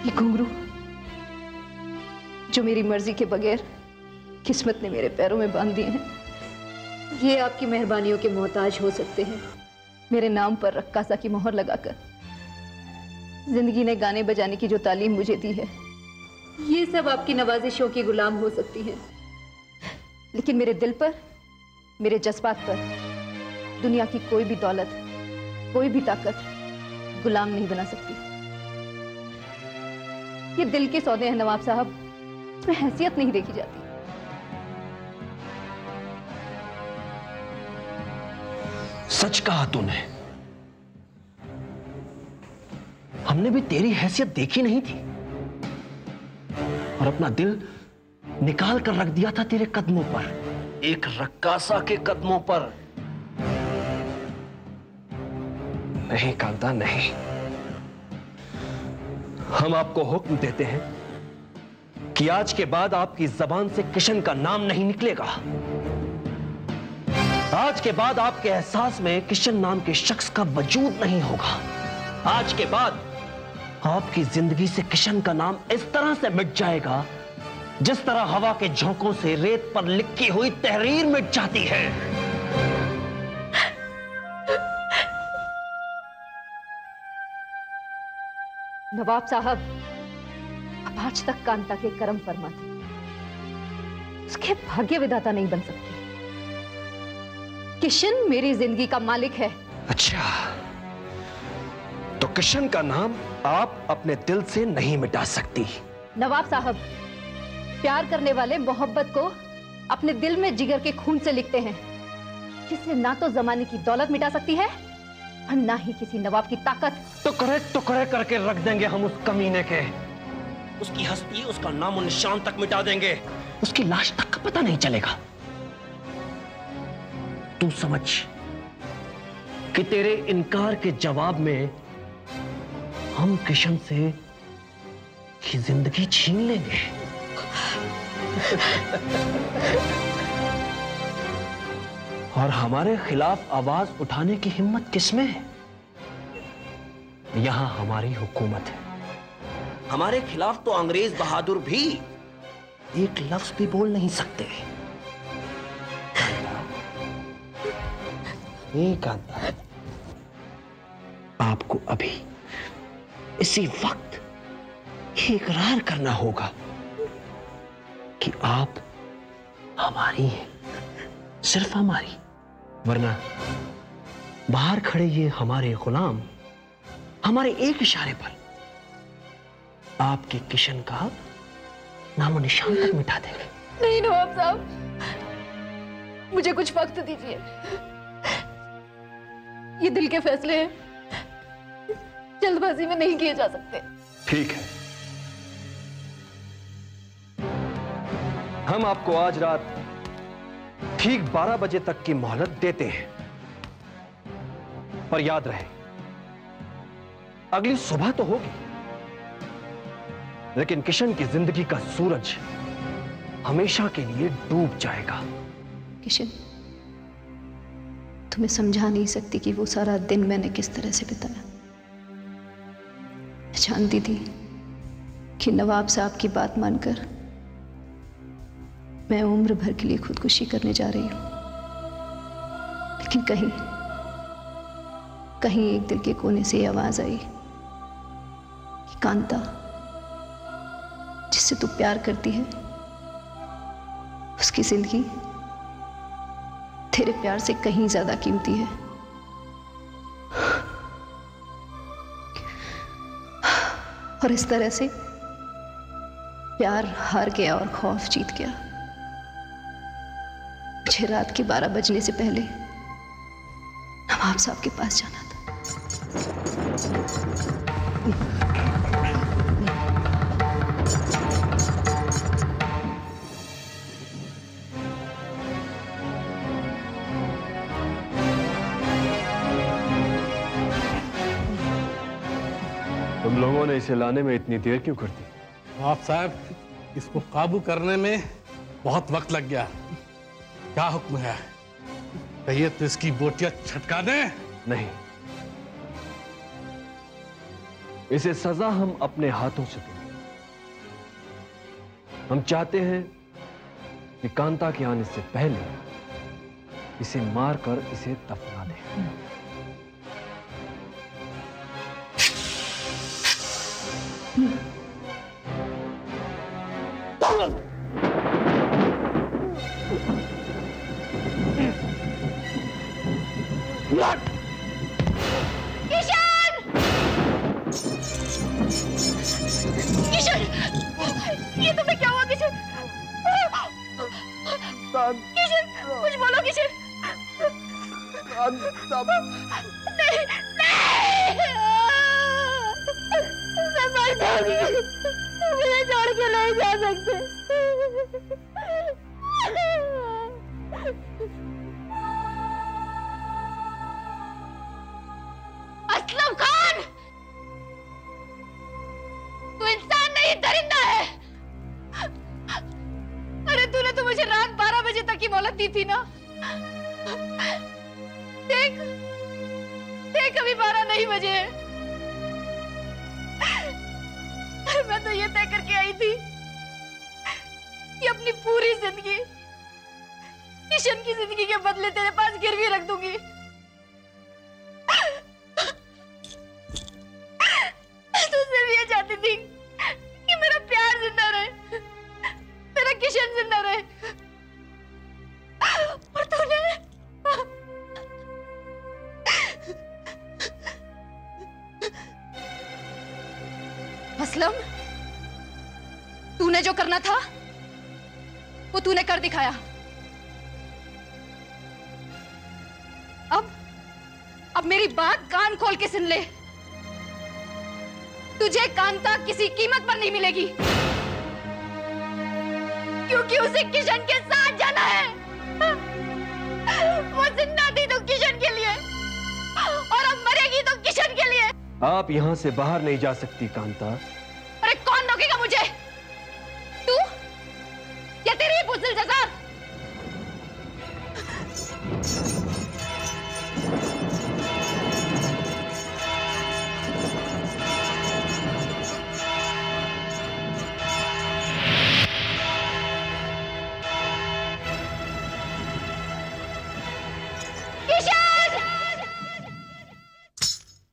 ये घुंघरू जो मेरी मर्जी के बगैर किस्मत ने मेरे पैरों में बांध दिए हैं, ये आपकी मेहरबानियों के मोहताज हो सकते हैं। मेरे नाम पर रक्कासा की मोहर लगाकर जिंदगी ने गाने बजाने की जो तालीम मुझे दी है, ये सब आपकी नवाजिशों की गुलाम हो सकती है। लेकिन मेरे दिल पर, मेरे जज्बात पर दुनिया की कोई भी दौलत, कोई भी ताकत गुलाम नहीं बना सकती। ये दिल के सौदे हैं नवाब साहब, इसमें हैसियत नहीं देखी जाती। सच कहा तूने। हमने भी तेरी हैसियत देखी नहीं थी और अपना दिल निकाल कर रख दिया था तेरे कदमों पर, एक रक्कासा के कदमों पर। नहीं कांता, नहीं। हम आपको हुक्म देते हैं कि आज के बाद आपकी जबान से किशन का नाम नहीं निकलेगा। आज के बाद आपके एहसास में किशन नाम के शख्स का वजूद नहीं होगा। आज के बाद आपकी जिंदगी से किशन का नाम इस तरह से मिट जाएगा जिस तरह हवा के झोंकों से रेत पर लिखी हुई तहरीर मिट जाती है। नवाब साहब, अब आज तक कांता के कर्म फरमा थे, उसके भाग्य विधाता नहीं बन सकते। किशन मेरी जिंदगी का मालिक है। अच्छा, तो किशन का नाम आप अपने दिल से नहीं मिटा सकती। नवाब साहब, प्यार करने वाले मोहब्बत को अपने दिल में जिगर के खून से लिखते हैं, जिससे ना तो जमाने की दौलत मिटा सकती है और ना ही किसी नवाब की ताकत। टुकड़े करके रख देंगे हम उस कमीने के। उसकी हस्ती, उसका नामो निशान तक मिटा देंगे। उसकी लाश तक का पता नहीं चलेगा। तू समझ कि तेरे इनकार के जवाब में हम किशन से की जिंदगी छीन लेंगे। और हमारे खिलाफ आवाज उठाने की हिम्मत किसमें है? यहां हमारी हुकूमत है। हमारे खिलाफ तो अंग्रेज बहादुर भी एक लफ्ज भी बोल नहीं सकते। कांता, आपको अभी इसी वक्त इकरार करना होगा कि आप हमारी हैं, सिर्फ हमारी। वरना बाहर खड़े ये हमारे गुलाम हमारे एक इशारे पर आपके किशन का नामो निशान तक मिटा देंगे। नहीं नवाब साहब, मुझे कुछ वक्त दीजिए। ये दिल के फैसले हैं, जल्दबाजी में नहीं किए जा सकते। ठीक है, हम आपको आज रात ठीक 12 बजे तक की मोहलत देते हैं। पर याद रहे, अगली सुबह तो होगी, लेकिन किशन की जिंदगी का सूरज हमेशा के लिए डूब जाएगा। किशन, तुम्हें समझा नहीं सकती कि वो सारा दिन मैंने किस तरह से बिताया। मैं जानती थी कि नवाब साहब की बात मानकर मैं उम्र भर के लिए खुदकुशी करने जा रही हूं, लेकिन कहीं एक दिल के कोने से ये आवाज आई कि कांता, जिससे तू प्यार करती है, उसकी जिंदगी तेरे प्यार से कहीं ज्यादा कीमती है। और इस तरह से प्यार हार गया और खौफ जीत गया। मुझे रात के 12 बजने से पहले नवाब साहब के पास जाना था। तुम लोगों ने इसे लाने में इतनी देर क्यों कर दी? नवाब साहब, इसको काबू करने में बहुत वक्त लग गया। क्या हुक्म है? कहिए तो इसकी बोटियां छटका दें? नहीं, इसे सजा हम अपने हाथों से दें। हम चाहते हैं कि कांता के आने से पहले इसे मारकर इसे दफना दें। किशन, ये तुम्हें क्या हुआ किशन? किशन, कुछ बोलो किशन। नहीं, मैं मर जाऊंगी, मुझे छोड़ के नहीं जा सकते। असलम खान, तू इंसान नहीं दरिंदा है। मोहलत दी थी ना। देख देख अभी 12 नहीं बजे हैं। मैं तो ये तय करके आई थी कि अपनी पूरी जिंदगी किशन की जिंदगी के बदले तेरे पास गिरवी रख दूंगी। तो सिर्फ ये चाहती थी कि मेरा प्यार जिंदा रहे, मेरा किशन जिंदा रहे। और तूने असलम, तूने जो करना था वो तूने कर दिखाया। अब मेरी बात कान खोल के सुन ले। तुझे कांता किसी कीमत पर नहीं मिलेगी, क्योंकि उसे किशन के साथ जाना है। वो जिंदा थी तो किशन के लिए, और अब मरेगी तो किशन के लिए। आप यहां से बाहर नहीं जा सकती कांता। अरे कौन रोकेगा मुझे? तू या तेरी ये बुज़दिल ज़ज़ार?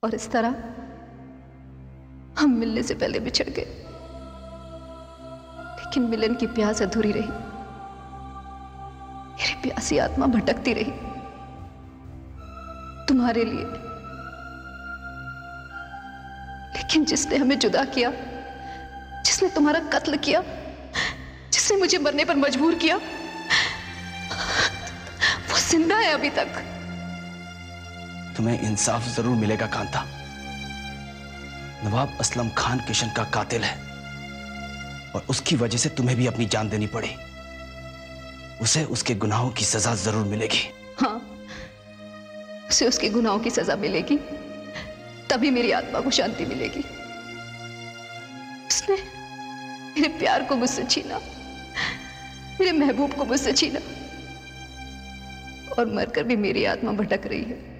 और इस तरह हम मिलने से पहले बिछड़ गए, लेकिन मिलन की प्यास अधूरी रही। मेरी प्यासी आत्मा भटकती रही तुम्हारे लिए। लेकिन जिसने हमें जुदा किया, जिसने तुम्हारा कत्ल किया, जिसने मुझे मरने पर मजबूर किया, वो जिंदा है अभी तक। तुम्हें इंसाफ जरूर मिलेगा कांता। नवाब असलम खान किशन का कातिल है, और उसकी वजह से तुम्हें भी अपनी जान देनी पड़ी। उसे उसके गुनाहों की सजा जरूर मिलेगी। हाँ, उसे उसके गुनाहों की सजा मिलेगी, तभी मेरी आत्मा को शांति मिलेगी। उसने मेरे प्यार को मुझसे छीना, मेरे महबूब को मुझसे छीना, और मरकर भी मेरी आत्मा भटक रही है।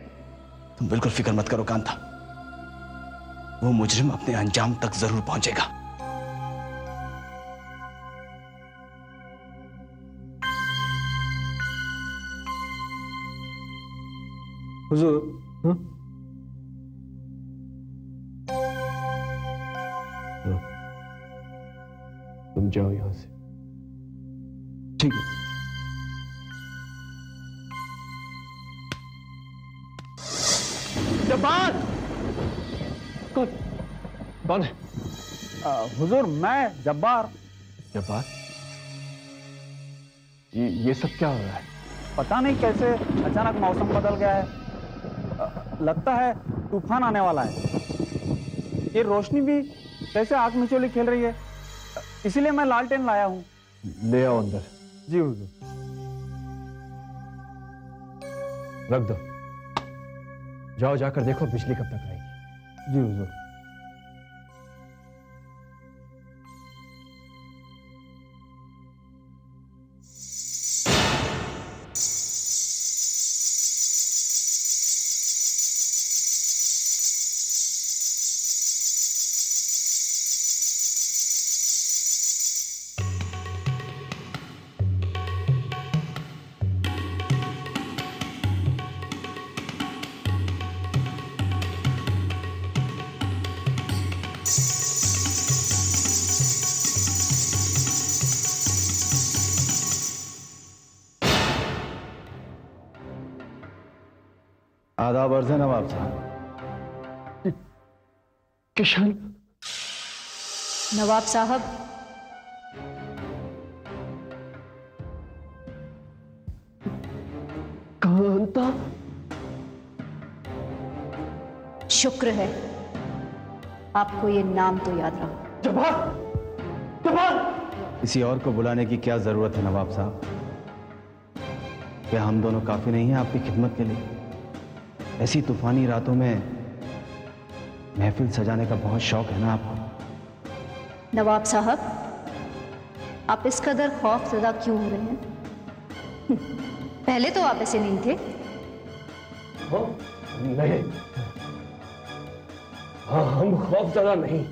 तुम बिल्कुल फिक्र मत करो कांता, वो मुजरिम अपने अंजाम तक जरूर पहुंचेगा। हुजूर, तुम जाओ यहां से। ठीक है। जब्बार! कौन है? हुजूर, मैं जब्बार। जब्बार, ये सब क्या हो रहा है? पता नहीं कैसे अचानक मौसम बदल गया है। लगता है तूफान आने वाला है। ये रोशनी भी कैसे आग मिचोली खेल रही है, इसीलिए मैं लालटेन लाया हूँ। ले आओ अंदर। जी हुजूर। रख दो। जाओ, जाकर देखो बिजली कब तक आएगी। जी हुजूर। आदाब अर्ज़ है नवाब साहब। किशन। नवाब साहब, कांता। शुक्र है आपको ये नाम तो याद रहा। जब्बार! जब्बार! किसी और को बुलाने की क्या जरूरत है नवाब साहब? क्या हम दोनों काफी नहीं हैं आपकी खिदमत के लिए? ऐसी तूफानी रातों में महफिल सजाने का बहुत शौक है ना आपको? नवाब साहब, आप इस कदर खौफजदा क्यों हो रहे हैं? पहले तो आप ऐसे नहीं थे। नहीं, हाँ, हम खौफजदा नहीं।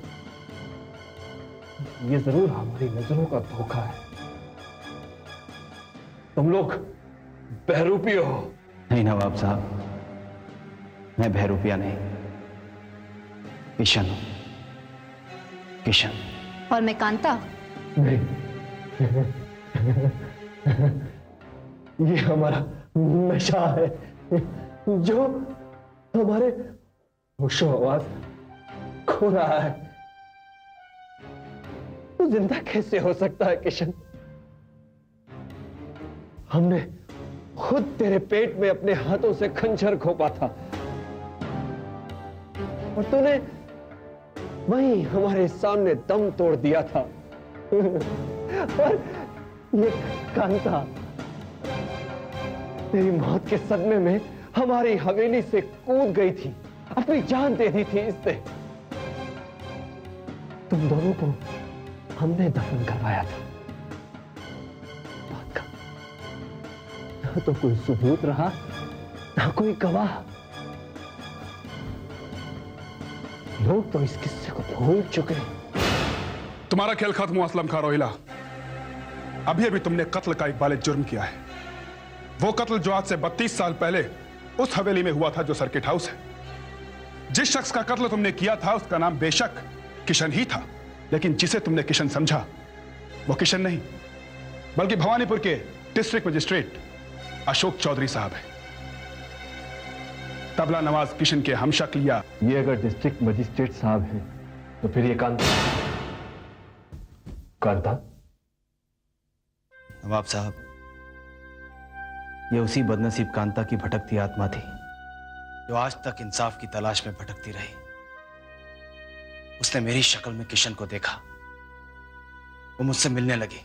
ये जरूर हमारी नजरों का धोखा है। तुम लोग बहरूपी हो। नहीं नवाब साहब, मैं बहरूपिया नहीं, किशन हूं, किशन। और मैं कांता। नहीं, ये हमारा नशा है जो हमारे होशो आवाज खो रहा है। तू जिंदा कैसे हो सकता है किशन? हमने खुद तेरे पेट में अपने हाथों से खंजर घोंपा था और तूने वहीं हमारे सामने दम तोड़ दिया था। और ये कांता तेरी मौत के सदमे में हमारी हवेली से कूद गई थी, अपनी जान दे दी थी इससे। तुम दोनों को हमने दफन करवाया था। बात का ना तो कोई सबूत रहा, ना कोई गवाह। लोग तो इस किस्से को भूल चुके। तुम्हारा खेल खत्म हुआ असलम खां रोहिला। अभी अभी तुमने कत्ल का एक बालिग जुर्म किया है। वो कत्ल जो आज से 32 साल पहले उस हवेली में हुआ था जो सर्किट हाउस है। जिस शख्स का कत्ल तुमने किया था उसका नाम बेशक किशन ही था, लेकिन जिसे तुमने किशन समझा वो किशन नहीं बल्कि भवानीपुर के डिस्ट्रिक्ट मजिस्ट्रेट अशोक चौधरी साहब है। तबला नवाज किशन के हमशक्ल या ये अगर डिस्ट्रिक्ट मजिस्ट्रेट साहब हैं तो फिर ये कांता नवाब साहब, ये उसी बदनसीब कांता की भटकती आत्मा थी जो आज तक इंसाफ की तलाश में भटकती रही। उसने मेरी शक्ल में किशन को देखा, वो मुझसे मिलने लगी।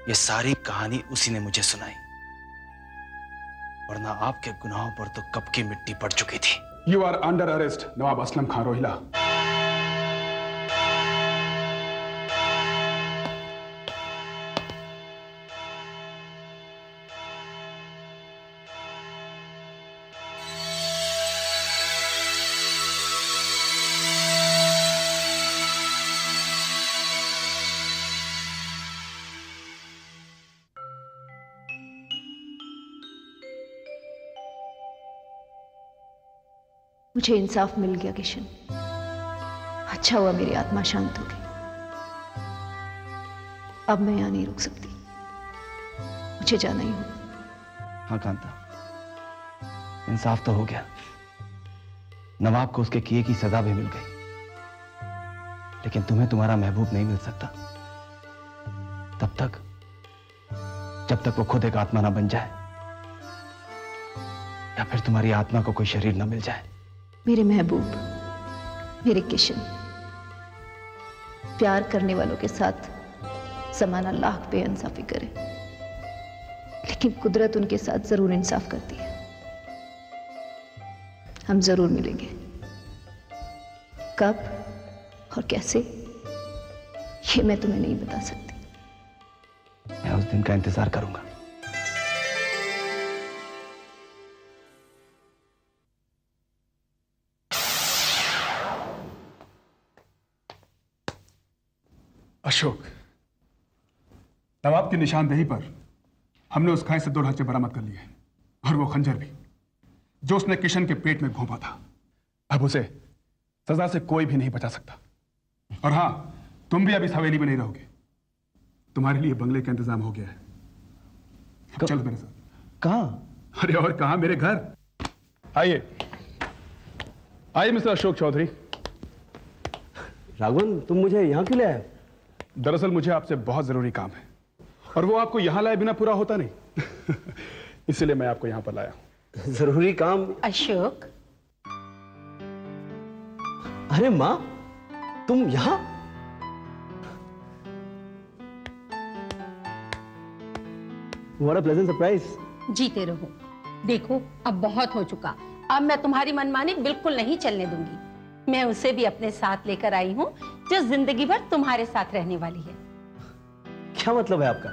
ये सारी कहानी उसी ने मुझे सुनाई, वरना आपके गुनाहों पर तो कब की मिट्टी पड़ चुकी थी। यू आर अंडर अरेस्ट नवाब असलम खां रोहिला। मुझे इंसाफ मिल गया किशन। अच्छा हुआ मेरी आत्मा शांत हो गई। अब मैं यहां नहीं रुक सकती, मुझे जाना ही होगा। हाँ कांता, इंसाफ तो हो गया। नवाब को उसके किए की सजा भी मिल गई, लेकिन तुम्हें तुम्हारा महबूब नहीं मिल सकता तब तक जब तक वो खुद एक आत्मा ना बन जाए, या फिर तुम्हारी आत्मा को कोई शरीर ना मिल जाए। मेरे महबूब, मेरे किशन, प्यार करने वालों के साथ ज़माना लाख बेइंसाफी करे, लेकिन कुदरत उनके साथ जरूर इंसाफ करती है। हम जरूर मिलेंगे। कब और कैसे, ये मैं तुम्हें नहीं बता सकती। मैं उस दिन का इंतजार करूंगा। अशोक, नवाब की निशानदेही पर हमने उस खाई से 2 ढांचे बरामद कर लिए हैं, और वो खंजर भी जो उसने किशन के पेट में घोंपा था। अब उसे सजा से कोई भी नहीं बचा सकता। और हां, तुम भी अब इस हवेली में नहीं रहोगे। तुम्हारे लिए बंगले का इंतजाम हो गया है। अब चलो मेरे साथ। कहां? अरे और कहां, मेरे घर। आइए आइए मिस्टर अशोक चौधरी। राघवन, तुम मुझे यहां क्यों ले आए? दरअसल मुझे आपसे बहुत जरूरी काम है, और वो आपको यहां लाए बिना पूरा होता नहीं। इसलिए मैं आपको यहां पर लाया हूं। जरूरी काम? अशोक, अरे माँ, तुम यहां? What a pleasant surprise। जीते रहो। देखो, अब बहुत हो चुका। अब मैं तुम्हारी मनमानी बिल्कुल नहीं चलने दूंगी। मैं उसे भी अपने साथ लेकर आई हूँ जो जिंदगी भर तुम्हारे साथ रहने वाली है। क्या मतलब है आपका?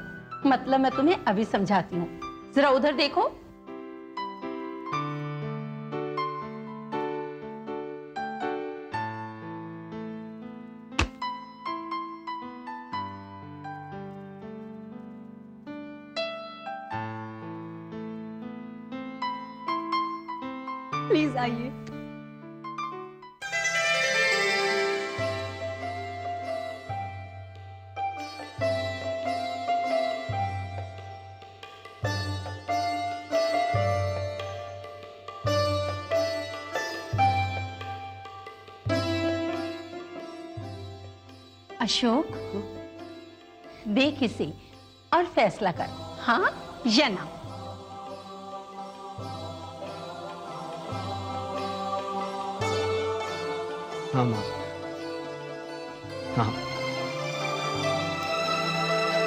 मतलब मैं तुम्हें अभी समझाती हूँ, जरा उधर देखो। प्लीज आइए। अशोक, देख इसे और फैसला कर, हाँ या ना। हाँ माँ, हाँ।